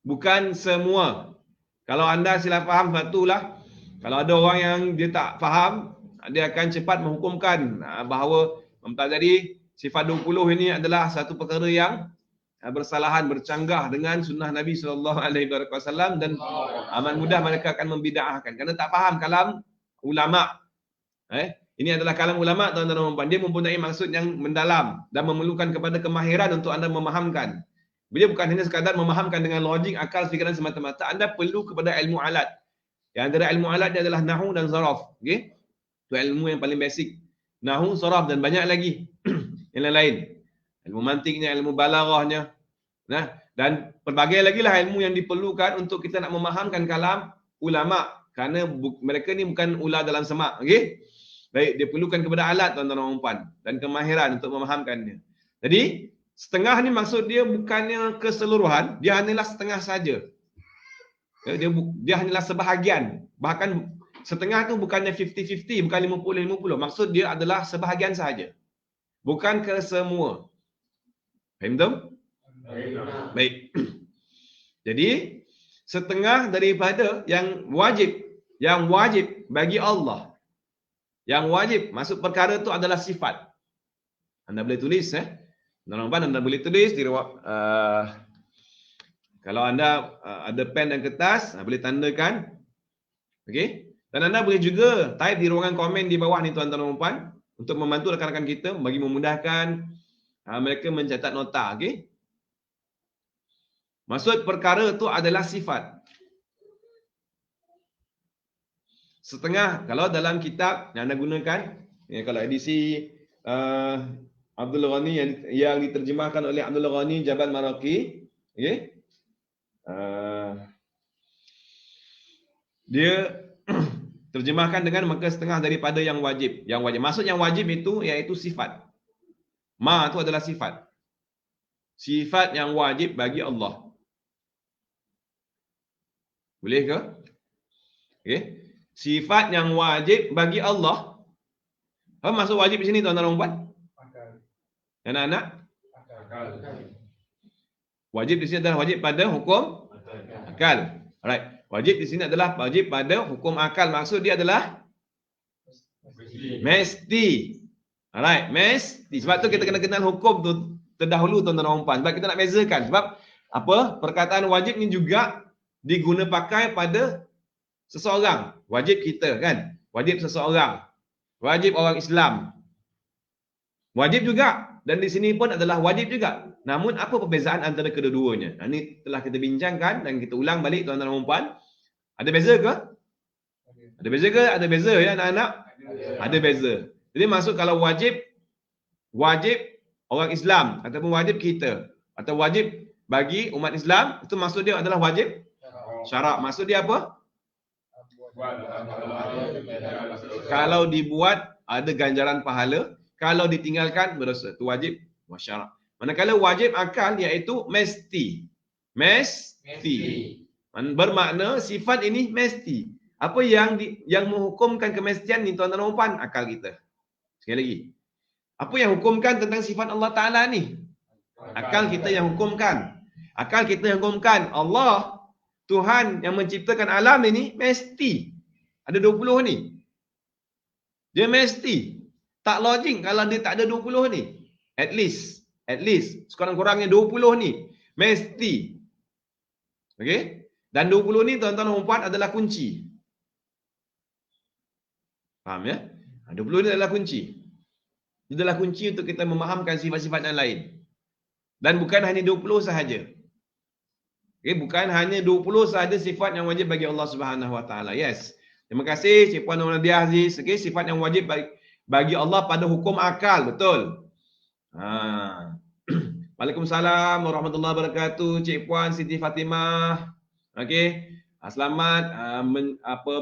S1: bukan semua. Kalau anda silap faham, satulah. Kalau ada orang yang dia tak faham, dia akan cepat menghukumkan bahawa mempelajari sifat 20 ini adalah satu perkara yang bersalahan, bercanggah dengan sunnah Nabi SAW dan amat mudah mereka akan membida'ahkan kerana tak faham kalam ulama. Ini adalah kalam ulama tuan-tuan dan puan. Dia mempunyai maksud yang mendalam dan memerlukan kepada kemahiran untuk anda memahamkan. Dia bukan hanya sekadar memahamkan dengan logik, akal, fikiran semata-mata. Anda perlu kepada ilmu alat. Yang antara ilmu alat dia adalah nahu dan zaraf. Okey? Itu ilmu yang paling basic. Nahu, zaraf dan banyak lagi yang lain. Ilmu mantiknya, ilmu balaghahnya. Dan pelbagai lagi lah ilmu yang diperlukan untuk kita nak memahamkan kalam ulama. Kerana mereka ni bukan ular dalam semak. Okay? Baik, dia perlukan kepada alat tuan-tuan dan puan. Dan kemahiran untuk memahamkannya. Jadi, setengah ni maksud dia bukannya keseluruhan. Dia hanyalah setengah saja. Dia hanyalah sebahagian. Bahkan setengah tu bukannya 50-50, bukan 50-50. Maksud dia adalah sebahagian sahaja. Bukan kesemua. Faham tak? Baik. Jadi, setengah daripada yang wajib bagi Allah. Yang wajib masuk perkara tu adalah sifat. Anda boleh tulis Anda boleh tulis di kalau anda ada pen dan kertas, boleh tandakan. Okey? Dan anda boleh juga type di ruangan komen di bawah ni tuan-tuan dan puan untuk membantu rakan-rakan kita bagi memudahkan mereka mencatat nota, okey? Maksud perkara tu adalah sifat. Setengah kalau dalam kitab yang anda gunakan, kalau edisi Abdul Ghani yang diterjemahkan oleh Abdul Ghani Jabal Maraqi, okey? Dia terjemahkan dengan maka setengah daripada yang wajib. Yang wajib. Maksud yang wajib itu iaitu sifat. Ma itu adalah sifat. Sifat yang wajib bagi Allah. Boleh ke? Okey. Sifat yang wajib bagi Allah. Apa maksud wajib di sini tuan-tuan dan puan? Anak-anak? Wajib di sini adalah wajib pada hukum akal. Alright. Wajib di sini adalah wajib pada hukum akal. Maksud dia adalah mesti. Alright, mesti. Sebab tu kita kena kenal hukum tu terdahulu tuan-tuan dan puan. Sebab kita nak bezakan. Sebab apa? Perkataan wajib ni juga diguna pakai pada seseorang. Wajib kita kan? Wajib seseorang. Wajib orang Islam. Wajib juga. Dan di sini pun adalah wajib juga. Namun apa perbezaan antara kedua-duanya? Ini telah kita bincangkan dan kita ulang balik tuan-tuan dan puan. Ada beza ke? Ada beza ke? Ada beza ya anak-anak? Ada beza. Jadi maksud kalau wajib orang Islam ataupun wajib kita atau wajib bagi umat Islam, itu maksud dia adalah wajib syarak. Maksud dia apa? Kalau dibuat ada ganjaran pahala, kalau ditinggalkan berdosa. Itu wajib syarak. Manakala wajib akal iaitu mesti. Mesti. Bermakna sifat ini mesti. Apa yang menghukumkan kemestian ni tuan-tuan dan puan? Akal kita. Sekali lagi. Apa yang hukumkan tentang sifat Allah Ta'ala ni? Akal kita yang hukumkan. Akal kita yang hukumkan. Allah, Tuhan yang menciptakan alam ini mesti. Ada 20 ni. Dia mesti. Tak logik kalau dia tak ada 20 ni. At least. Sekurang-kurangnya 20 ni. Mesti. Okey? Dan 20 ni tuan-tuan dan puan adalah kunci. Faham ya? 20 ni adalah kunci. Itu adalah kunci untuk kita memahamkan sifat-sifat yang lain. Dan bukan hanya 20 sahaja. Okay, bukan hanya 20 sahaja sifat yang wajib bagi Allah Subhanahu Wa Taala. Yes. Terima kasih Cik Puan Nadia Aziz. Okay, sifat yang wajib bagi Allah pada hukum akal. Betul. Waalaikumsalam warahmatullahi wabarakatuh. Cik Puan Siti Fatimah. Okey. Selamat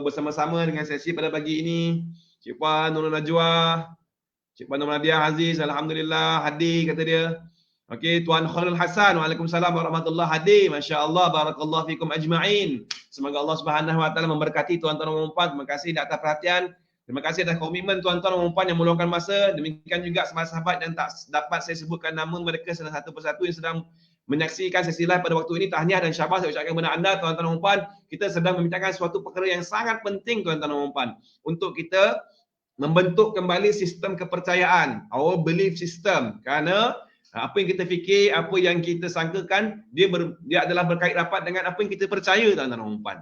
S1: bersama-sama dengan sesi pada pagi ini. Cik Puan Nurul Najwa, Cik Puan Nadia Aziz, alhamdulillah hadir kata dia. Okey, Tuan Khalil Hasan, waalaikumsalam warahmatullahi hadir. Masya-Allah, barakallahu fikum ajma'in. Semoga Allah Subhanahu Wa Taala memberkati tuan-tuan dan puan. Terima kasih atas perhatian. Terima kasih atas komitmen tuan-tuan dan puan yang meluangkan masa. Demikian juga sahabat-sahabat yang tak dapat saya sebutkan nama mereka satu persatu yang sedang menyaksikan sesi live pada waktu ini. Tahniah dan syabas saya ucapkan kepada anda tuan-tuan dan puan. Kita sedang membincangkan suatu perkara yang sangat penting tuan-tuan dan puan untuk kita membentuk kembali sistem kepercayaan, our belief system. Kerana apa yang kita fikir, apa yang kita sangkakan, dia adalah berkait rapat dengan apa yang kita percaya tuan-tuan dan puan.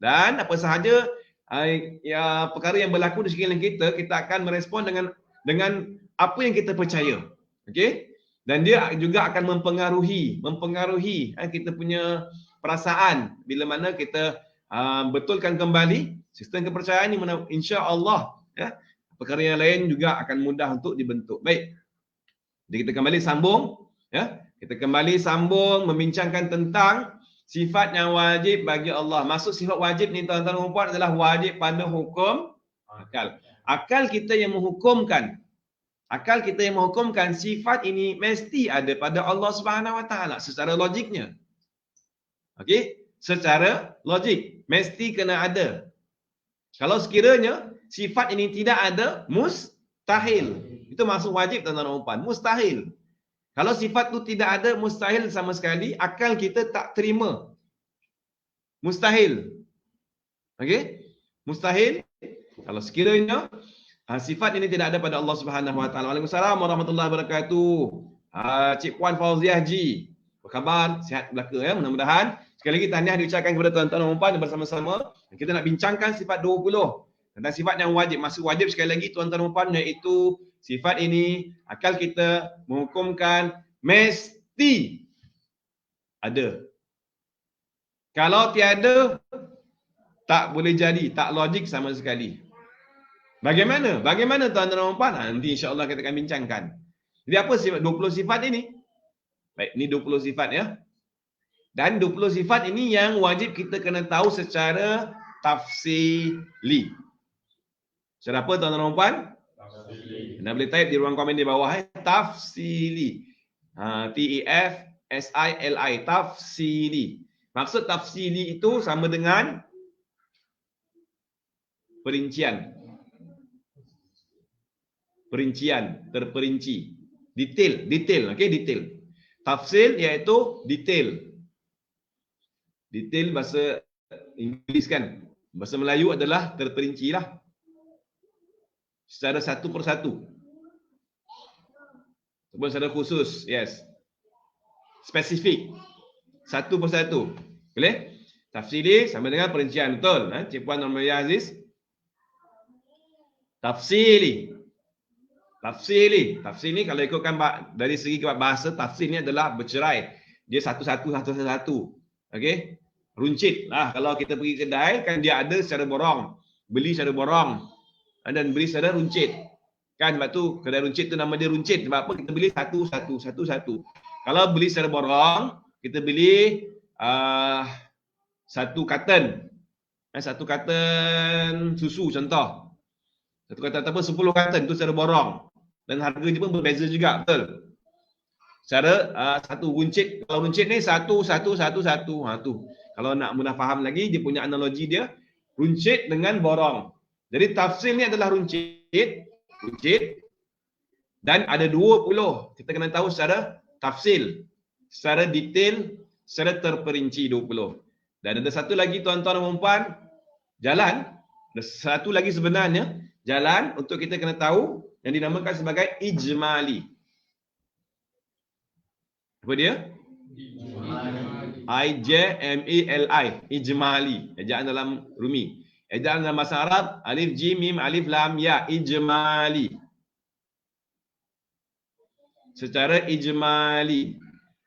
S1: Dan apa sahaja perkara yang berlaku di sekeliling kita, kita akan merespon dengan apa yang kita percaya. Okey? Dan dia juga akan mempengaruhi kita punya perasaan bila mana kita betulkan kembali sistem kepercayaan ini, insya-Allah ya, perkara yang lain juga akan mudah untuk dibentuk. Baik. Jadi kita kembali sambung ya. Kita kembali sambung membincangkan tentang sifat yang wajib bagi Allah. Maksud sifat wajib ni tuan-tuan dan puan adalah wajib pada hukum akal. Akal kita yang menghukumkan. Akal kita yang menghukumkan sifat ini mesti ada pada Allah Subhanahu Wa Taala secara logiknya. Okey, secara logik mesti kena ada. Kalau sekiranya sifat ini tidak ada, mustahil. Itu maksud wajib tuan-tuan dan puan. Mustahil. Kalau sifat tu tidak ada, mustahil sama sekali. Akal kita tak terima. Mustahil. Okey? Mustahil. Kalau sekiranya sifat ini tidak ada pada Allah Subhanahu Wa Taala. Waalaikumsalam warahmatullahi wabarakatuh. Cik Puan Fauziah Ji. Apa khabar? Sihat belaka ya. Mudah-mudahan. Sekali lagi tahniah diucapkan kepada tuan-tuan dan puan bersama-sama. Kita nak bincangkan sifat 20. Tentang sifat yang wajib. Maksud wajib sekali lagi tuan-tuan dan puan, iaitu sifat ini akal kita menghukumkan mesti ada. Kalau tiada, tak boleh jadi, tak logik sama sekali. Bagaimana? Bagaimana tuan-tuan dan puan? Nanti insya-Allah kita akan bincangkan. Jadi apa sifat 20 sifat ini? Baik, ini 20 sifat ya. Dan 20 sifat ini yang wajib kita kena tahu secara tafsili. Secara apa tuan-tuan dan puan? Tafsili. Anda boleh type di ruang komen di bawah tafsili. T-E-F-S-I-L-I. Tafsili. Maksud tafsili itu sama dengan perincian. Perincian, terperinci. Detail, okey, detail. Tafsil iaitu detail. Detail bahasa Inggeris kan. Bahasa Melayu adalah terperinci lah. Secara satu persatu. Ataupun secara khusus, yes. Spesifik. Satu persatu. Boleh? Tafsili sama dengan perincian. Betul? Cik Puan Normalia Aziz. Tafsili. Tafsili. Tafsili kalau ikutkan dari segi bahasa, tafsir ni adalah bercerai. Dia satu-satu. Okey? Runcit lah. Kalau kita pergi kedai, kan dia ada secara borong. Beli secara borong. Dan beli secara runcit. Kan sebab tu, kedai runcit tu nama dia runcit. Sebab apa? Kita beli satu-satu. Kalau beli secara borong, kita beli satu carton. Satu carton susu contoh. Satu carton ataupun 10 carton tu secara borong. Dan harganya pun berbeza juga, betul? Secara satu runcit. Kalau runcit ni satu. Tu. Kalau nak mudah faham lagi, dia punya analogi dia runcit dengan borong. Jadi tafsir ni adalah runcit. Dan ada 20. Kita kena tahu secara tafsir. Secara detail, secara terperinci 20. Dan ada satu lagi tuan-tuan dan puan, jalan. Ada satu lagi sebenarnya, jalan untuk kita kena tahu yang dinamakan sebagai ijmali. Apa dia? I-J-M-E-L-I. Ijmali. Ejaan dalam Rumi. Ejaan dalam bahasa Arab, alif, jim, mim, alif, lam, ya. Ijmali. Secara ijmali.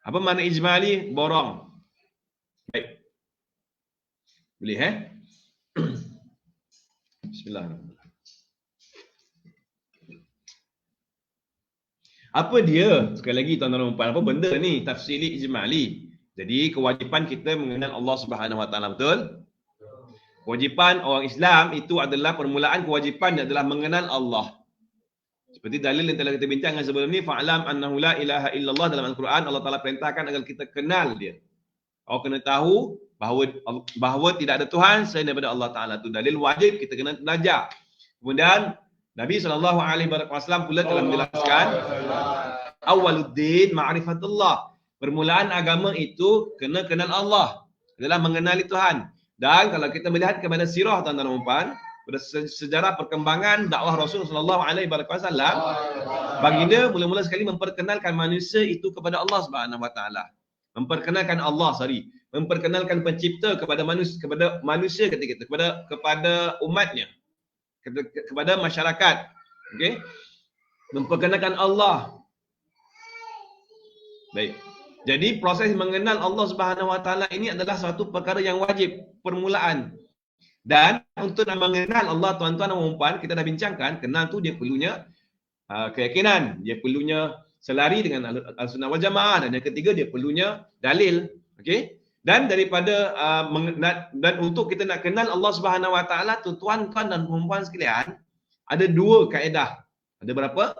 S1: Apa makna ijmali? Borong. Baik. Boleh Bismillahirrahmanirrahim. Apa dia? Sekali lagi tuan-tuan dan puan, apa benda ni? Tafsili ijmali. Jadi kewajipan kita mengenal Allah Subhanahu Wa Taala, betul? Kewajipan orang Islam itu adalah permulaan kewajipan adalah mengenal Allah. Seperti dalil yang telah kita bincangkan sebelum ni, fa'lam annahu la ilaha illallah, dalam Al-Quran Allah Taala perintahkan agar kita kenal dia. Kau kena tahu bahawa tidak ada Tuhan selain daripada Allah Taala. Itu dalil wajib, kita kena belajar. Kemudian Nabi SAW pula telah menjelaskan awaluddin ma'rifatullah. Permulaan agama itu kena kenal Allah, adalah mengenali Tuhan. Dan kalau kita melihat kepada sirah tuan-tuan dan puan, pada sejarah perkembangan dakwah Rasulullah SAW, baginda mula-mula sekali memperkenalkan manusia itu kepada Allah Subhanahu Wa Taala. Memperkenalkan pencipta kepada manusia ketika itu, kepada umatnya, kepada masyarakat. Okey? Memperkenalkan Allah. Baik. Jadi proses mengenal Allah Subhanahu Wa Taala ini adalah suatu perkara yang wajib, permulaan. Dan untuk mengenal Allah tuan-tuan dan puan, kita dah bincangkan, kenal tu dia perlunya keyakinan, dia perlunya selari dengan Ahlussunnah wal Jamaah, dan yang ketiga dia perlunya dalil. Okey? Dan daripada dan untuk kita nak kenal Allah Subhanahu Wa Taala, tuan-tuan dan puan sekalian, ada dua kaedah. Ada berapa?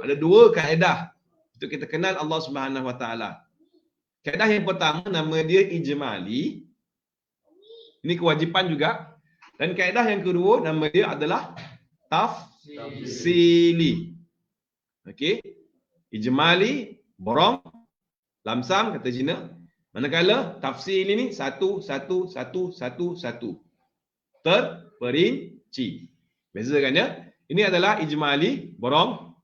S1: Ada dua kaedah untuk kita kenal Allah Subhanahu Wa Taala. Kaedah yang pertama nama dia ijmali. Ini kewajipan juga. Dan kaedah yang kedua nama dia adalah tafsili. Okey. Ijmali, borong, lamsam kata Cina. Manakala tafsili ni satu. Terperinci. Beza kan ya? Ini adalah ijmali, borong.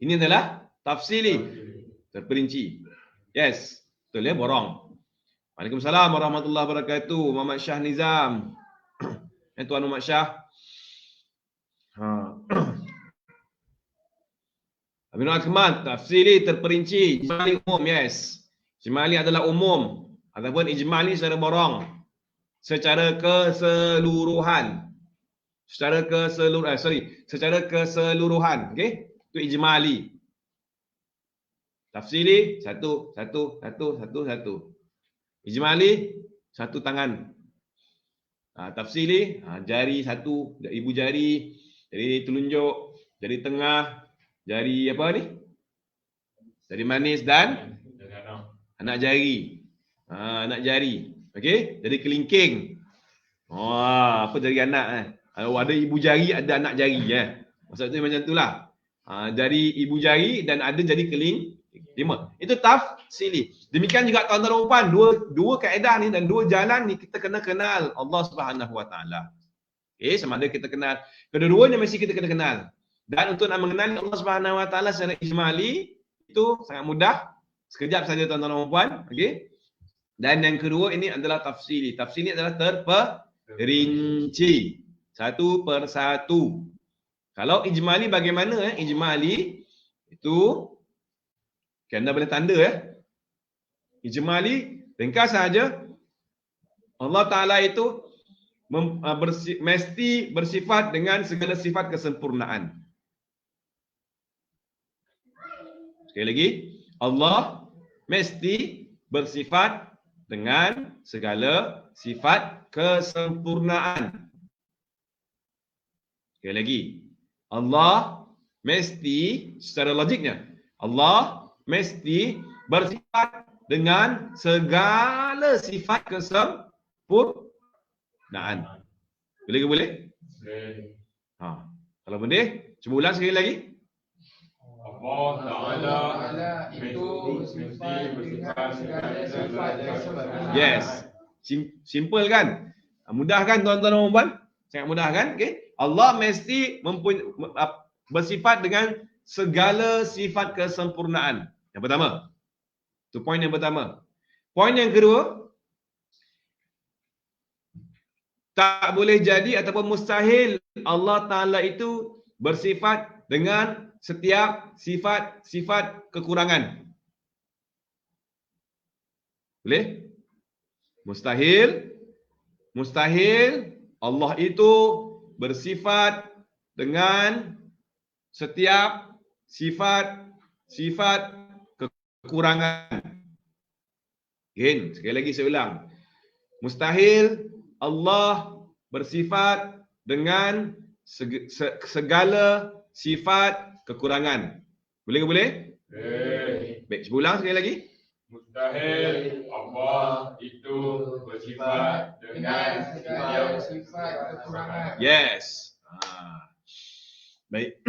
S1: Ini adalah tafsili, terperinci. Yes, betul ya, borong. Waalaikumsalam warahmatullahi wabarakatuh. Muhammad Shah Nizam. Tuan Muhammad Shah. Abang Akmal, tafsili terperinci, ijmali umum, yes. Ijmali adalah umum ataupun ijmali secara borong. Secara keseluruhan. Secara keseluruhan, okey? Itu ijmali. Tafsili satu. Ijmali satu tangan. Tafsili jari satu, ibu jari, jari telunjuk, jari tengah, jari apa ni? Jari manis dan anak jari. Anak jari. Okey? Jari kelingking. Apa jari anak ada ibu jari, ada anak jari Maksudnya macam itulah. Jari ibu jari dan ada jari keling 5. Itu tafsili. Demikian juga tuan-tuan dan puan, dua kaedah ni dan dua jalan ni kita kena kenal Allah Subhanahu Wa Taala. Okey, sama ada kita kenal. Kedua-duanya mesti kita kena kenal. Dan untuk nak mengenali Allah Subhanahu Wa Taala secara ijmali itu sangat mudah. Sekejap saja tuan-tuan dan puan, okey. Dan yang kedua ini adalah tafsili. Tafsili adalah terperinci. Satu per satu. Kalau ijmali bagaimana? Ijmali itu anda boleh tanda Ijmali ringkas saja. Allah Ta'ala itu mesti bersifat dengan segala sifat kesempurnaan. Sekali lagi, Allah mesti bersifat dengan segala sifat kesempurnaan. Sekali lagi, Allah mesti, secara logiknya, Allah mesti bersifat dengan segala sifat kesempurnaan. Boleh ke boleh? Boleh. Kalau boleh, cuba ulang sekali lagi.
S2: Allah Ta'ala itu mesti bersifat dengan segala sifat.
S1: Yes. Simple kan? Mudah kan tuan-tuan dan puan? Sangat mudah kan? Okay. Allah mesti bersifat dengan segala sifat kesempurnaan. Yang pertama. Itu poin yang pertama. Poin yang kedua, tak boleh jadi ataupun mustahil Allah Ta'ala itu bersifat dengan setiap sifat-sifat kekurangan. Boleh? Mustahil Allah itu bersifat dengan setiap sifat kekurangan. Sekali lagi saya ulang. Mustahil Allah bersifat dengan segala sifat kekurangan. Boleh ke boleh? Baik, cuba ulang sekali lagi.
S2: Mustahil Allah itu bersifat dengan segala sifat kekurangan.
S1: Yes. Baik.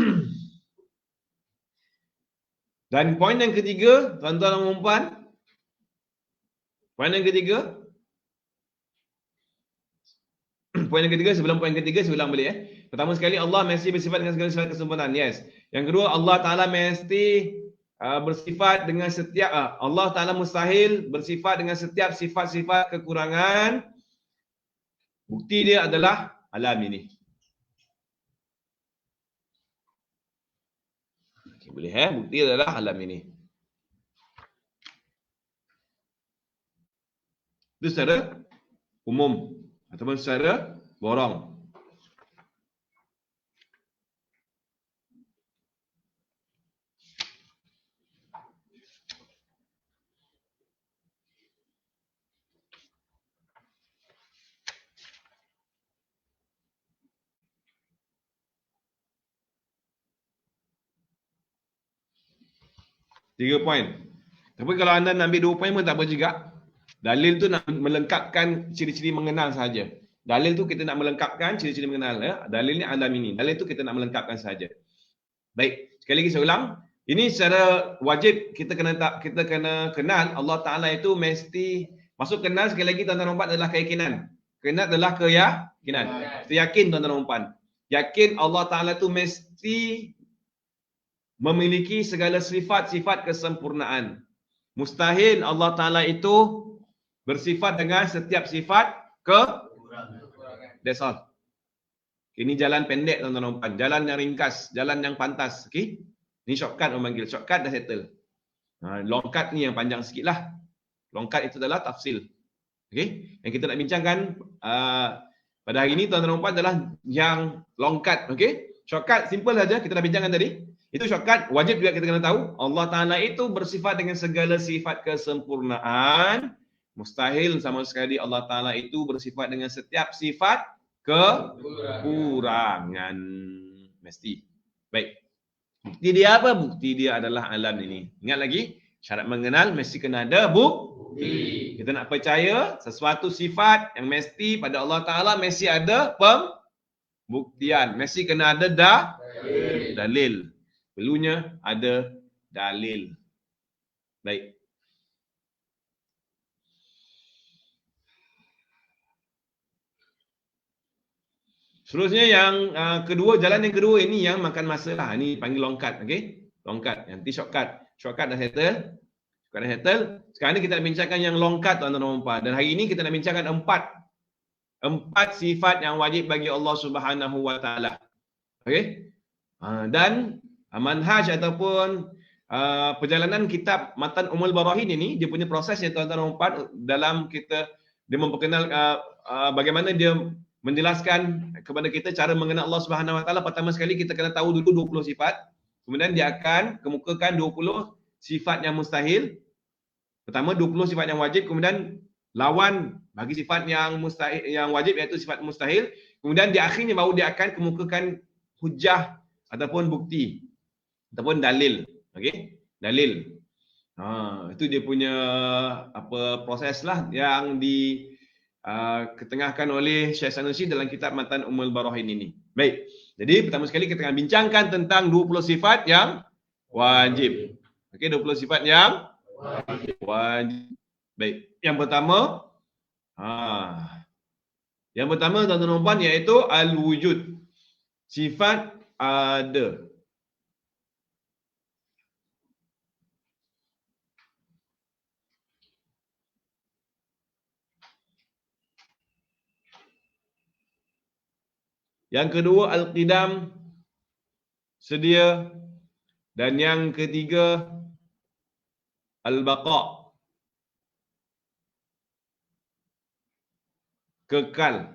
S1: Dan poin yang ketiga, tuan-tuan dan puan. Poin yang ketiga. Poin yang ketiga, sebelum poin ketiga, saya ulang balik Pertama sekali, Allah mesti bersifat dengan segala sifat kesempurnaan. Yes. Yang kedua, Allah Ta'ala mesti bersifat dengan setiap Allah Ta'ala mustahil bersifat dengan setiap sifat-sifat kekurangan. Bukti dia adalah alam ini. Okay, boleh bukti adalah alam ini. Itu secara umum ataupun secara borong. Tiga poin. Tapi kalau anda nak ambil 2 poin pun tak apa juga. Dalil tu nak melengkapkan ciri-ciri mengenal sahaja. Dalil tu kita nak melengkapkan ciri-ciri mengenal. Dalil ni alam ini. Dalil tu kita nak melengkapkan sahaja. Baik, sekali lagi saya ulang. Ini secara wajib kita kena kenal Allah Taala itu mesti masuk kenal sekali lagi tuan-tuan dan puan adalah keyakinan. Kenal adalah keyakinan. Kita yakin tuan-tuan dan puan. Yakin Allah Taala itu mesti memiliki segala sifat-sifat kesempurnaan. Mustahil Allah Taala itu bersifat dengan setiap sifat that's all. Ini jalan pendek tuan-tuan dan puan, jalan yang ringkas, jalan yang pantas. Okey. Ni shortcut orang panggil, shortcut dah settle. Long cut ni yang panjang sikit lah. Long cut itu adalah tafsil. Okey. Yang kita nak bincangkan pada hari ini tuan-tuan dan puan adalah yang long cut. Okey. Shortcut simple saja kita dah bincangkan tadi. Itu shortcut, wajib juga kita kena tahu Allah Taala itu bersifat dengan segala sifat kesempurnaan. Mustahil sama sekali Allah Taala itu bersifat dengan setiap sifat kekurangan. Mesti. Baik. Bukti dia apa? Bukti dia adalah alam ini. Ingat lagi, syarat mengenal mesti kena ada bukti. Kita nak percaya sesuatu sifat yang mesti pada Allah Taala mesti ada pembuktian. Mesti kena ada dalil. Perlunya ada dalil. Baik. Seterusnya yang kedua, jalan yang kedua ini yang makan masa lah. Ini panggil long cut, okey? Long cut. Nanti shortcut. Shortcut dah settle. Shortcut dah settle. Sekarang ni kita nak bincangkan yang long cut tuan-tuan dan puan. Dan hari ini kita nak bincangkan empat sifat yang wajib bagi Allah Subhanahu Wa Taala. Okey? Dan manhaj ataupun perjalanan kitab Matan Ummul Barahin ini, dia punya proses ya tuan-tuan dan puan dalam dia memperkenal bagaimana dia menjelaskan kepada kita cara mengenal Allah Subhanahu Wa Taala. Pertama sekali kita kena tahu dulu 20 sifat. Kemudian dia akan kemukakan 20 sifat yang mustahil. Pertama 20 sifat yang wajib, kemudian lawan bagi sifat yang mustahil, yang wajib iaitu sifat mustahil. Kemudian di akhirnya baru dia akan kemukakan hujah ataupun bukti ataupun dalil. Okey? Dalil. Itu dia punya proses lah yang ketengahkan oleh Syekh Sanusi dalam kitab Matan Ummul Barahin ini. Baik. Jadi pertama sekali kita akan bincangkan tentang 20 sifat yang wajib. Okey, 20 sifat yang wajib. Baik. Yang pertama tuan-tuan dan puan iaitu al-wujud. Sifat ada. Yang kedua al-qidam, sedia, dan yang ketiga al-baqa, kekal.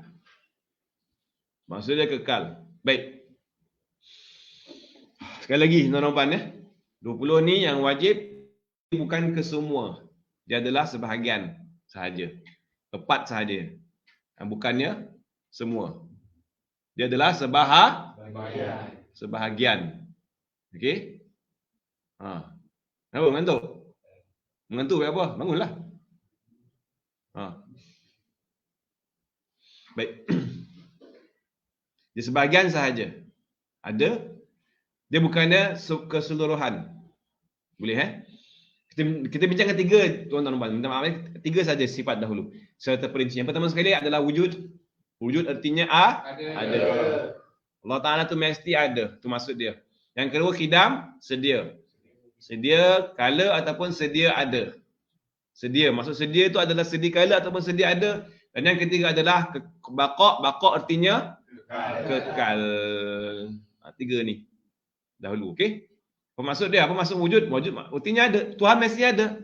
S1: Maksudnya kekal. Baik. Sekali lagi tuan-tuan ya. 20 ni yang wajib bukan kesemua. Dia adalah sebahagian sahaja. Tepat sahaja. Bukannya semua. Dia adalah sebahagian. Okey? Apa mengantuk? Mengantuk apa? Bangunlah. Baik. Dia sebahagian sahaja. Ada. Dia bukannya keseluruhan. Boleh Kita bincangkan tiga tuan-tuan. Minta maaf, tiga saja sifat dahulu. Serta perinci. Yang pertama sekali adalah wujud. Wujud artinya ada. Allah Ta'ala tu mesti ada. Itu maksud dia. Yang kedua qidam, sedia. Sedia kala ataupun sedia ada. Sedia. Maksud sedia itu adalah sedia kala ataupun sedia ada. Dan yang ketiga adalah baqa. Baqa artinya kekal. Tiga ni. Dahulu. Okey? Apa maksud dia? Apa maksud wujud? Wujud artinya ada. Tuhan mesti ada.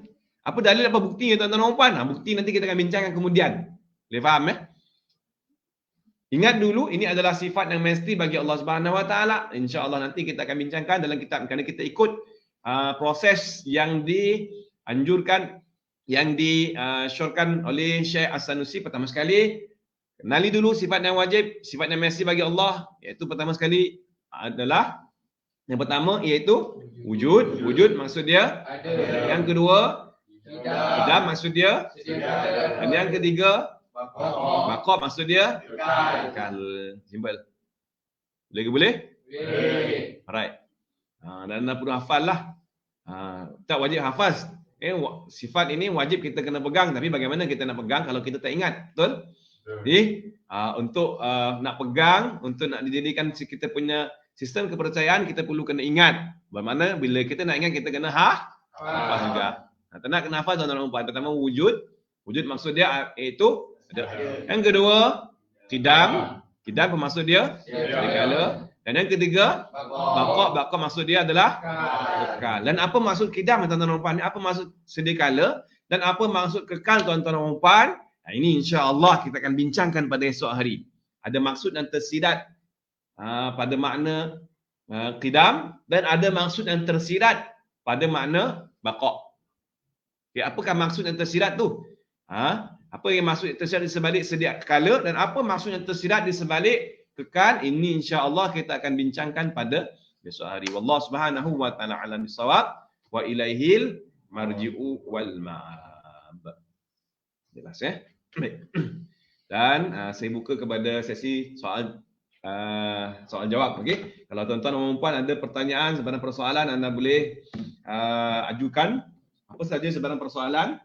S1: Apa dalil, apa buktinya tuan-tuan dan puan? Bukti nanti kita akan bincangkan kemudian. Boleh faham Ingat dulu, ini adalah sifat yang mesti bagi Allah Subhanahu Wa Taala. InsyaAllah nanti kita akan bincangkan dalam kitab. Kerana kita ikut proses yang dianjurkan, yang disyorkan oleh Syekh As-Sanusi. Pertama sekali, kenali dulu sifat yang wajib, sifat yang mesti bagi Allah. Iaitu pertama sekali adalah, yang pertama iaitu wujud. Wujud maksud dia ada. Yang kedua, qidam maksud dia ada. Dan yang ketiga, baqa maksud dia kekal. Simple. Boleh? Boleh. Alright. Dan anda perlu hafal lah. Tak wajib hafaz. Sifat ini wajib kita kena pegang, tapi bagaimana kita nak pegang kalau kita tak ingat? Betul? Jadi untuk nak pegang, untuk nak dijadikan kita punya sistem kepercayaan, kita perlu kena ingat. Bagaimana bila kita nak ingat, kita kena hafaz juga. Tak nak kena hafaz tuan-tuan dan puan. Pertama wujud maksud dia iaitu ada. Yang kedua qidam bermaksud dia sedekala. Dan yang ketiga baqa maksud dia adalah kekal. Dan apa maksud qidam tuan-tuan dan puan? Apa maksud sedekala dan apa maksud kekal tuan-tuan dan puan? Ini insya-Allah kita akan bincangkan pada esok hari. Ada maksud yang tersirat pada makna qidam dan ada maksud yang tersirat pada makna baqa. Apakah maksud yang tersirat tu? Apa yang maksud yang tersirat di sebalik sedia kala dan apa maksud yang tersirat di sebalik kekal? Ini insya-Allah kita akan bincangkan pada besok hari. Wallahu subhanahu wa ta'ala alam bisawab wa ilaihil marji'u wal ma'ab. Jelas ya? Baik. Dan saya buka kepada sesi soal jawab. Okey. Kalau tuan-tuan dan puan ada pertanyaan, sebarang persoalan, anda boleh ajukan apa saja sebarang persoalan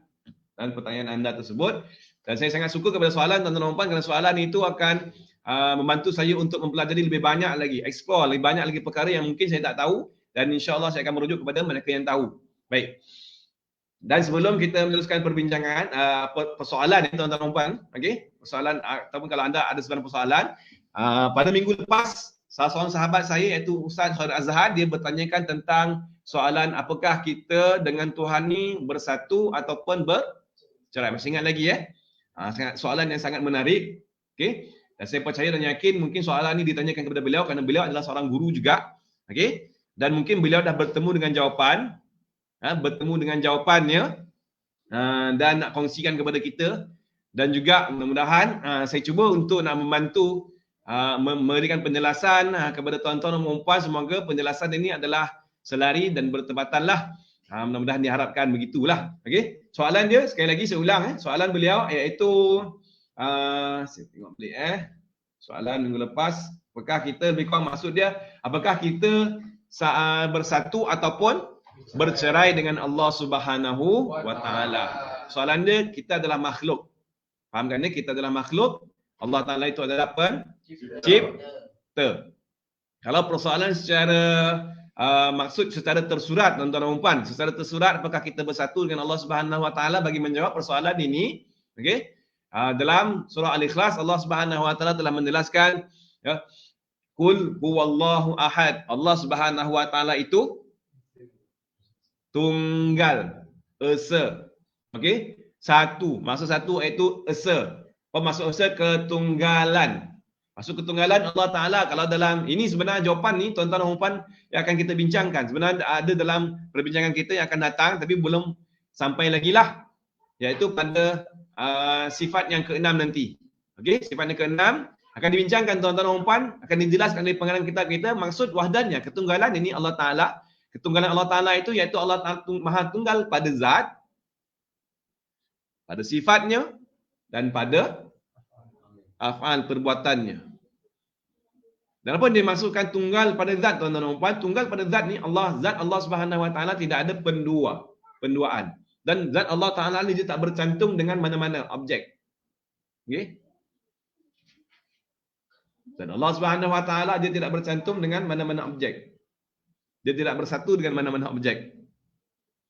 S1: dan pertanyaan anda tersebut. Dan saya sangat suka kepada soalan tuan-tuan dan puan kerana soalan itu akan membantu saya untuk mempelajari lebih banyak lagi, explore lebih banyak lagi perkara yang mungkin saya tak tahu, dan insya-Allah saya akan merujuk kepada mereka yang tahu. Baik. Dan sebelum kita meneruskan perbincangan persoalan tuan-tuan dan puan, okey? Persoalan ataupun kalau anda ada sebarang persoalan, pada minggu lepas salah seorang sahabat saya iaitu Ustaz Khairul Azhar, dia bertanyakan tentang soalan apakah kita dengan Tuhan ni bersatu ataupun bercerai. Masih ingat lagi soalan yang sangat menarik. Okey. Dan saya percaya dan yakin mungkin soalan ini ditanyakan kepada beliau kerana beliau adalah seorang guru juga. Okey. Dan mungkin beliau dah bertemu dengan jawapannya dan nak kongsikan kepada kita. Dan juga mudah-mudahan saya cuba untuk nak membantu memberikan penjelasan kepada tuan-tuan dan puan. Semoga penjelasan ini adalah selari dan bertebatanlah. Mudah-mudahan diharapkan begitulah. Okey. Soalan dia sekali lagi saya ulang soalan beliau iaitu saya tengok balik soalan minggu lepas, apakah kita lebih kurang maksud dia apakah kita bersatu ataupun bercerai dengan Allah Subhanahu wa taala. Soalan dia, kita adalah makhluk. Fahamkan ni, kita adalah makhluk. Allah Taala itu adalah pencipta. Kalau persoalan secara maksud secara tersurat tuan-tuan dan puan, secara tersurat apakah kita bersatu dengan Allah Subhanahu wa taala, bagi menjawab persoalan ini, okey. Dalam surah Al-Ikhlas Allah Subhanahu wa taala telah menjelaskan Qul huwallahu ahad. Allah Subhanahu wa taala itu tunggal, esa. Okey? Satu. Maksud satu iaitu esa. Maksud esa ketunggalan. Maksud ketunggalan Allah Taala. Kalau dalam ini sebenarnya jawapan ni tuan-tuan dan puan yang akan kita bincangkan. Sebenarnya ada dalam perbincangan kita yang akan datang tapi belum sampai lagi lah. Iaitu pada sifat yang keenam nanti. Okey, sifat yang keenam akan dibincangkan tuan-tuan dan puan, akan dijelaskan dari pengarang kitab kita maksud wahdannya, ketunggalan ini Allah Taala. Ketunggalan Allah Taala itu iaitu Allah Taala Maha Tunggal pada zat, pada sifatnya dan pada af'al perbuatannya. Dan apa yang dimaksudkan tunggal pada zat tuan-tuan dan puan? Tunggal pada zat ni zat Allah Subhanahu wa taala tidak ada penduaan. Dan zat Allah Taala ni dia tak bercantum dengan mana-mana objek. Okey? Dan Allah Subhanahu wa taala dia tidak bercantum dengan mana-mana objek. Dia tidak bersatu dengan mana-mana objek.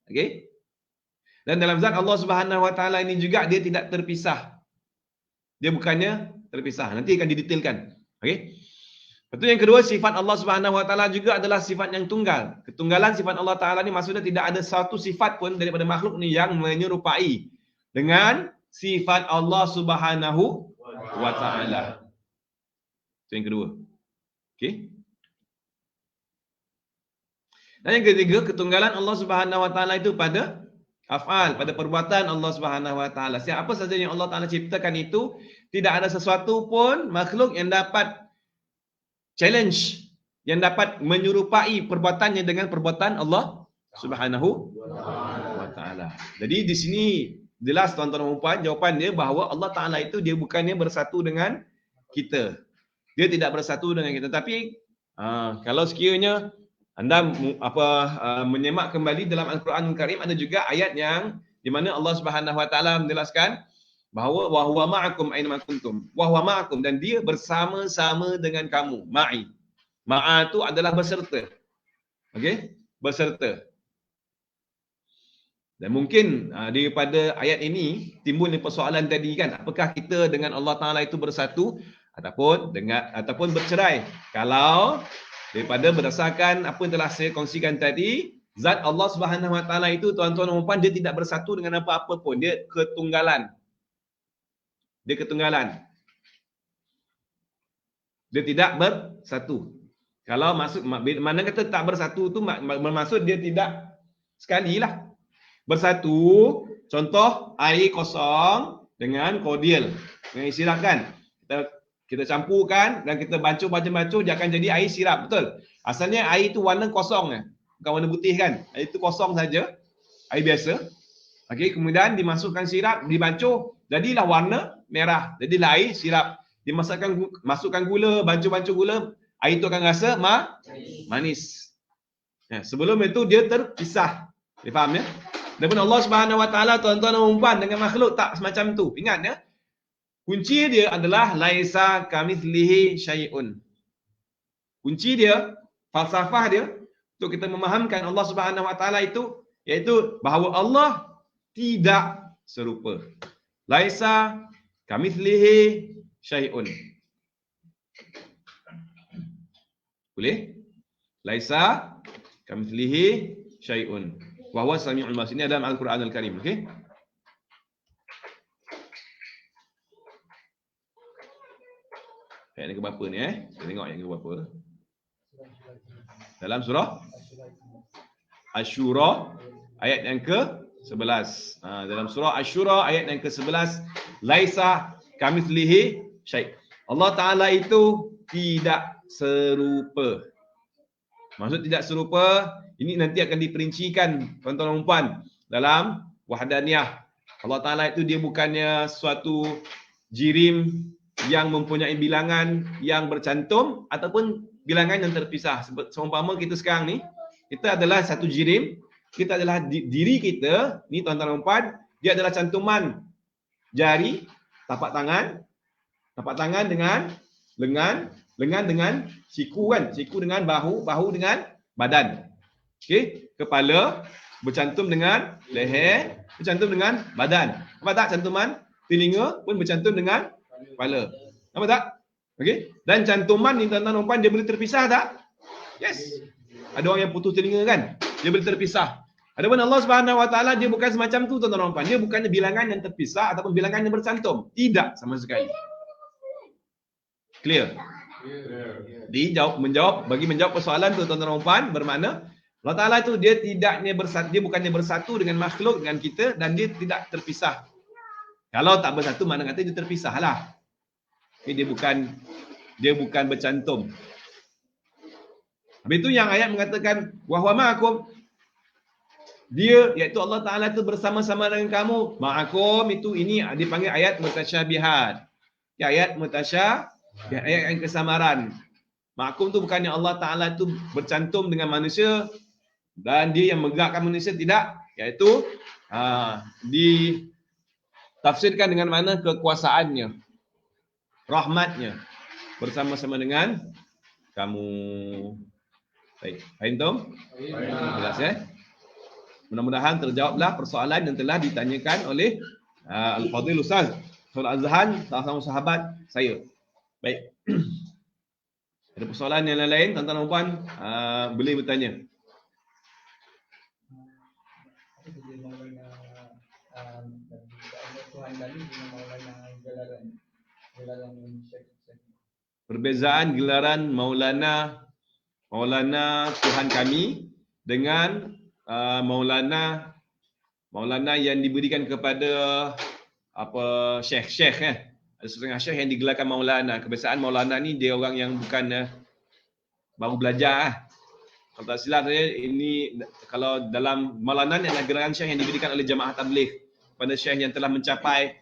S1: Okey? Dan dalam zat Allah Subhanahu wa taala ini juga dia tidak terpisah. Dia bukannya terpisah. Nanti akan didetailkan. Okey? Lepas tu yang kedua, sifat Allah Subhanahu wa taala juga adalah sifat yang tunggal. Ketunggalan sifat Allah Taala ni maksudnya tidak ada satu sifat pun daripada makhluk ni yang menyerupai dengan sifat Allah Subhanahu wa taala. Itu yang kedua. Okey? Dan yang ketiga, ketunggalan Allah Subhanahu wa taala itu pada af'al, pada perbuatan Allah Subhanahu wa taala. Siapa saja yang Allah Taala ciptakan itu, tidak ada sesuatu pun makhluk yang dapat challenge, yang dapat menyerupai perbuatannya dengan perbuatan Allah Subhanahu wa taala. Jadi di sini jelas tuan-tuan dan puan, jawapan dia bahawa Allah Taala itu dia bukannya bersatu dengan kita. Dia tidak bersatu dengan kita. Tapi kalau sekiranya anda menyemak kembali dalam Al-Quran Al-Karim, ada juga ayat yang di mana Allah Subhanahu Wa Taala menjelaskan bahawa wa huwa ma'akum aina ma kuntum. Wa huwa ma'akum, dan dia bersama-sama dengan kamu. Ma'i. Ma'a tu adalah berserta. Okey? Berserta. Dan mungkin daripada ayat ini timbul persoalan tadi kan, apakah kita dengan Allah Taala itu bersatu ataupun bercerai? Kalau daripada berdasarkan apa yang telah saya kongsikan tadi, zat Allah Subhanahu Wa Taala itu, tuan-tuan dan puan, dia tidak bersatu dengan apa-apa pun. Dia ketunggalan. Dia ketunggalan. Dia tidak bersatu. Kalau maksud mana kata tak bersatu tu bermaksud dia tidak sekali lah. Bersatu, contoh air kosong dengan kordial, dengan sirap kan. Kita campurkan dan kita bancuh, dia akan jadi air sirap, betul? Asalnya air itu warna kosong, bukan warna putih kan. Air itu kosong saja, air biasa. Okey, kemudian dimasukkan sirap, dibancuh, jadilah warna merah. Jadilah air sirap. Masukkan gula, bancuh gula, air itu akan rasa manis. Ya, sebelum itu dia terpisah. Dia faham ya? Dan Allah Subhanahu Wa Taala, tuan-tuan dan puan, dengan makhluk tak semacam tu. Ingat ya? Kunci dia adalah laisa kamitslihi syai'un. Kunci dia, falsafah dia untuk kita memahamkan Allah Subhanahu Wa Taala itu, iaitu bahawa Allah tidak serupa. Laisa kamitslihi syai'un. Boleh? Laisa kamitslihi syai'un. Wa huwa samiul basir. Ini dalam Al-Quran Al-Karim, okey? Ayat yang ke berapa ni Kita tengok ayat yang ke berapa. Dalam surah Asy-Syura ayat yang ke-11. Dalam surah Asy-Syura ayat yang ke-11, laisa kamitslihi syai'. Allah Taala itu tidak serupa. Maksud tidak serupa, ini nanti akan diperincikan tuan-tuan dan puan dalam wahdaniyah. Allah Taala itu dia bukannya suatu jirim yang mempunyai bilangan yang bercantum ataupun bilangan yang terpisah. Seumpama kita sekarang ni, kita adalah satu jirim, kita adalah diri kita, ni tuan-tuan dan puan, dia adalah cantuman jari, tapak tangan dengan lengan dengan siku kan, siku dengan bahu dengan badan. Okey, kepala bercantum dengan leher, bercantum dengan badan. Nampak tak cantuman? Telinga pun bercantum dengan kepala. Nampak tak? Okey. Dan cantuman ni tuan-tuan dan puan, dia boleh terpisah tak? Yes. Ada orang yang putus telinga kan? Dia boleh terpisah. Adapun Allah Subhanahu Wa Taala, dia bukan semacam tu tuan-tuan dan puan. Dia bukannya bilangan yang terpisah ataupun bilangan yang bercantum. Tidak sama sekali. Clear? Menjawab persoalan tu tuan-tuan dan puan, bermakna Allah Taala itu dia bukannya bersatu dengan makhluk, dengan kita, dan dia tidak terpisah. Kalau tak bersatu, mana kata dia terpisah lah. Okay, dia bukan bercantum. Habis itu yang ayat mengatakan wa huwa ma'akum, dia iaitu Allah Taala itu bersama-sama dengan kamu. Ma'akum itu ini dipanggil ayat mutasyabihat. Ayat mutasyabihat, ayat yang kesamaran. Ma'akum tu bukannya Allah Taala itu bercantum dengan manusia dan dia yang megakkan manusia, tidak, iaitu ditafsirkan dengan mana kekuasaannya, rahmatnya bersama-sama dengan kamu. Baik, faham tu? Jelas ya? Mudah-mudahan terjawablah persoalan yang telah ditanyakan oleh Al-Fadhil Ustaz Saiful Azhan, salah seorang sahabat saya. Baik. Ada persoalan yang lain, tuan-tuan dan puan, boleh bertanya. Perbezaan gelaran Maulana Tuhan kami dengan Maulana yang diberikan kepada syekh Ada setengah syekh yang digelarkan Maulana. Kebiasaan Maulana ni dia orang yang bukan baru belajar. Kalau tak silap saya, ini kalau dalam Maulana ni adalah gelaran syekh yang diberikan oleh jemaah tabligh pada syekh yang telah mencapai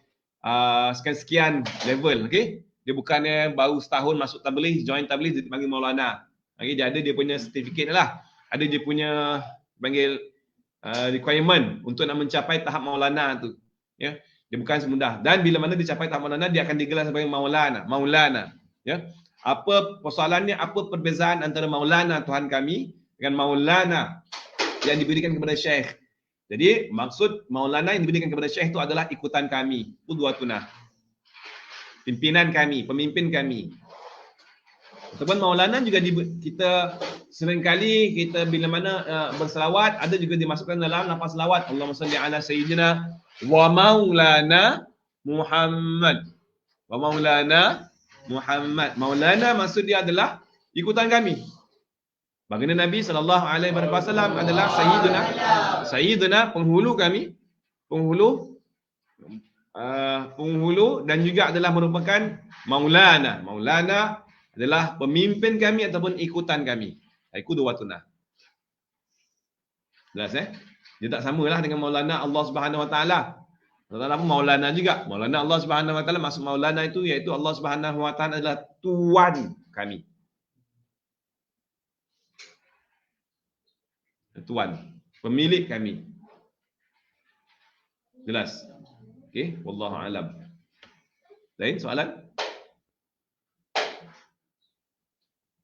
S1: sekian level, okey. Dia bukannya baru setahun masuk tabligh, join tabligh dia dipanggil Maulana. Okey, dia ada dia punya sertifikat lah. ada je punya panggil requirement untuk nak mencapai tahap Maulana tu. Ya, dia bukan semudah. Dan bila mana dia capai tahap Maulana, dia akan digelar sebagai Maulana. Ya, apa persoalannya? Apa perbezaan antara Maulana Tuhan kami dengan Maulana yang diberikan kepada Syekh? Jadi maksud Maulana yang diberikan kepada Syekh itu adalah ikutan kami, qudwatuna, pimpinan kami, pemimpin kami. Ataupun Maulana juga kita seringkali kita bila mana berselawat, ada juga dimasukkan dalam lafaz selawat. Allahumma salli ala sayyidina wa maulana Muhammad. Wa maulana Muhammad. Maulana maksud dia adalah ikutan kami. Baginda Nabi SAW adalah sayyidina penghulu kami. Penghulu dan juga adalah merupakan maulana. Maulana adalah pemimpin kami ataupun ikutan kami. Qudwatuna. Jelas Dia tak samalah dengan Maulana Allah Subhanahu Wa Taala. Allah pun Maulana juga. Maulana Allah Subhanahu Wa Taala, maksud Maulana itu iaitu Allah Subhanahu Wa Taala adalah tuan kami. Tuan, pemilik kami. Jelas? Okey, wallahu alam. Lain soalan?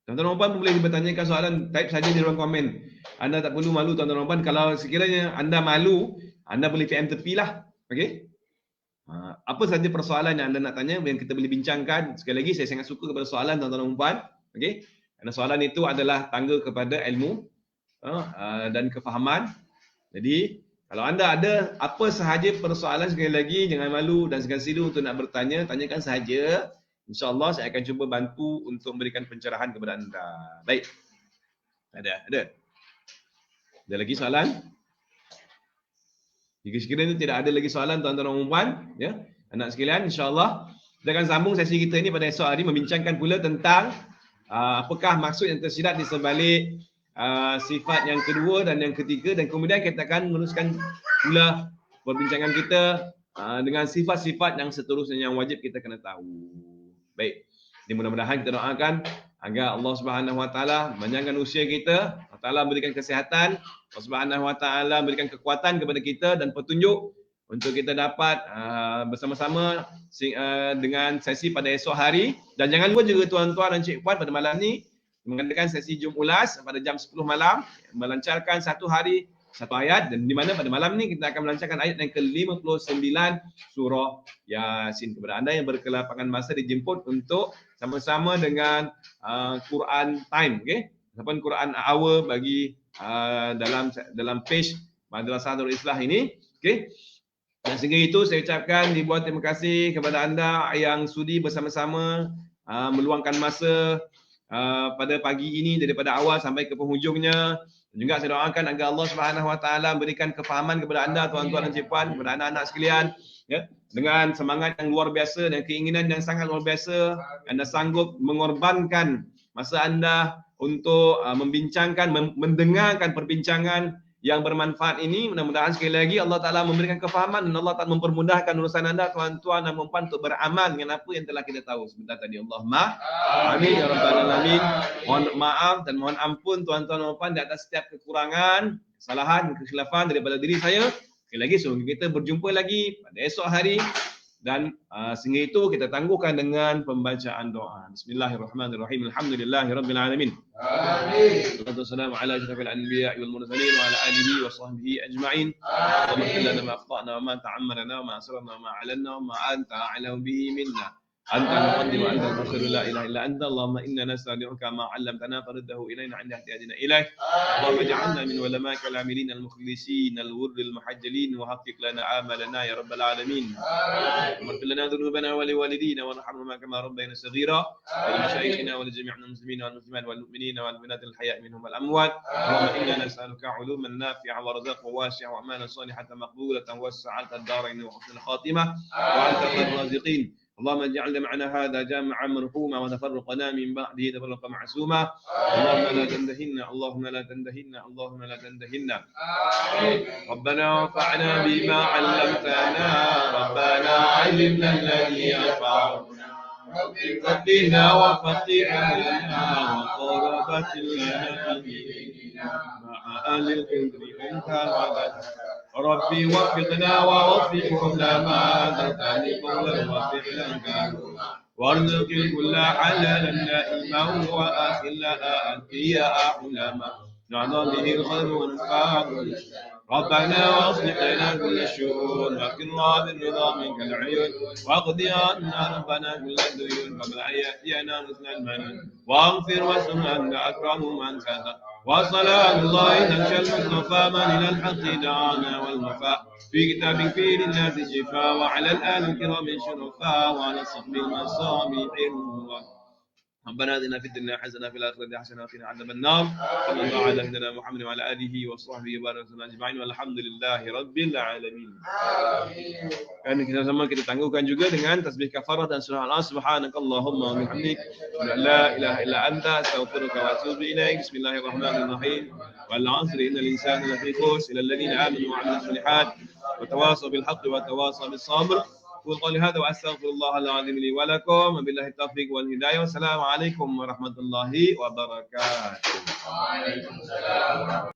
S1: Tuan-tuan dan puan boleh bertanyakan soalan, type saja di ruang komen. Anda tak perlu malu tuan-tuan dan puan. Kalau sekiranya anda malu, anda boleh PM tepi lah. Okey? Apa saja persoalan yang anda nak tanya yang kita boleh bincangkan. Sekali lagi saya sangat suka kepada soalan tuan-tuan dan puan. Okey? Kerana soalan itu adalah tangga kepada ilmu dan kefahaman. Jadi kalau anda ada apa sahaja persoalan, sekali lagi jangan malu dan segan silu untuk nak bertanya, tanyakan sahaja. InsyaAllah saya akan cuba bantu untuk memberikan pencerahan kepada anda. Baik. Ada. Ada lagi soalan? Jika sekiranya tidak ada lagi soalan tuan-tuan dan puan, ya, anak sekalian, insyaAllah kita akan sambung sesi kita ini pada esok hari membincangkan pula tentang apakah maksud yang tersirat di sebalik sifat yang kedua dan yang ketiga, dan kemudian kita akan meneruskan pula perbincangan kita dengan sifat-sifat yang seterusnya yang wajib kita kena tahu. Baik. Jadi mudah-mudahan kita doakan agar Allah Subhanahu Wa Taala memanjangkan usia kita, Allah Taala berikan kesihatan, Allah Subhanahu Wa Taala berikan kekuatan kepada kita dan petunjuk untuk kita dapat bersama-sama dengan sesi pada esok hari. Dan jangan lupa juga tuan-tuan dan cik puan pada malam ni mengadakan sesi Jum Ulas pada jam 10 malam, melancarkan satu hari satu ayat, dan di mana pada malam ni kita akan melancarkan ayat yang ke-59 surah Yasin. Kepada anda yang berkelapangan masa dijemput untuk sama-sama dengan Quran time, okey, ataupun Quran hour bagi dalam page Madrasah Darul Islah ini, okey. Dan sehingga itu saya ucapkan ribuan terima kasih kepada anda yang sudi bersama-sama meluangkan masa pada pagi ini daripada awal sampai ke penghujungnya. Dan juga saya doakan agar Allah Subhanahu Wa Taala berikan kefahaman kepada anda tuan-tuan dan cik-puan, kepada anak-anak sekalian, ya, dengan semangat yang luar biasa dan keinginan yang sangat luar biasa, anda sanggup mengorbankan masa anda untuk membincangkan, mendengarkan perbincangan yang bermanfaat ini. Mudah-mudahan sekali lagi Allah Ta'ala memberikan kefahaman dan Allah Ta'ala mempermudahkan urusan anda tuan-tuan dan puan untuk beramal dengan apa yang telah kita tahu sebentar tadi. Allahumma amin ya rabbal alamin. Mohon maaf dan mohon ampun tuan-tuan dan puan di atas setiap kekurangan, kesalahan, kekhilafan daripada diri saya. Sekali lagi semoga kita berjumpa lagi pada esok hari, dan sehingga itu kita tangguhkan dengan pembacaan doa. Bismillahirrahmanirrahim. Alhamdulillahirabbil alamin. Amin. Wassalamu ala asyrafil anbiya'i wal mursalin wa ala alihi wa sahbihi ajma'in. Allahumma qul lana ma akhtana wa ma ta'ammalna wa ma asrarna wa ma a'lanna wa ma anta a'lamu bihi minna. Anta al-muqaddim wa anta al-mu'akhir, la ilaha illa anta. Allahumma inna nasta'dinuka ma 'allamtana fariddahu ilayna 'inda ihtiyajina ilayk. Allahumma ij'alna min ulama'ika al-'amilin al-mukhlisin al-ghurr al-muhajjalin wa haqqiq lana amalana ya rabbal alamin. Ighfir lana dhunubana wa liwalidina warhamhuma kama rabbayana saghira. Wa li mashayikhina wa li jami'il muslimina wal muslimat wal mu'minina wal mu'minat al-hayya' minhum wal amwat. Allahumma inna nas'aluka 'uluman nafi'ah wa rizqan wasi'an wa amalan salihatan maqbulatan wa sa'atan ad-darain wa husnal khatimah wa anta khairur raziqin. اللهم اجعلنا معنا هذا جامعا مرحوما وتفرقنا من بعده تفرقا معصوما. اللهم لا تندهنا اللهم لا تندهنا اللهم لا تندهنا. ربنا وانفعنا بما علمتنا ربنا علمنا الذي ينفعنا بفضلنا وفقر لنا وقربة لنا في ديننا مع أهل العلم منك وبدا ربي وفقنا ووفقهم لما ذكرني قولا وفعلا كانوا وارزق الكل حلالا نائما واخلا انفياء حلما نعظم به الخير ونفعه ربنا واصلح لنا كل الشؤون واكرنا بالرضا منك العيون واقضي عنا ربنا كل الديون قبل ان ياتينا مثل المنون واغفر واستر انت اكرم من كذا وصلاة الله تنشى المصطفى من الى الحق دعانا والوفاء في كتاب فيه للناس شفاء وعلى الآل الكرام شرفاء وعلى الصحب المصابيح النور ربنا آتنا في الدنيا حسنة في الآخرة حسنة وقنا عذاب النار صلى الله على سيدنا محمد وعلى آله وصحبه وبارك وسلم أجمعين والحمد لله رب العالمين. Dan sama kita tangguhkan juga dengan tasbih kafarah dan surah Al-Asr subhanakallahumma wa bihamdik la ilaha illa anta astaghfiruka wa atubu ilaik. Bismillahirrahmanirrahim. Wal 'asri innal insana lafi khusr illa alladhina amanu wa 'amilus shalihat wa tawasaw bil haqqi wa tawasaw bis sabr. أقول قولي هذا وأستغفر الله العظيم لي ولكم وبالله التوفيق والهداية والسلام عليكم ورحمة الله وبركاته. وعليكم السلام.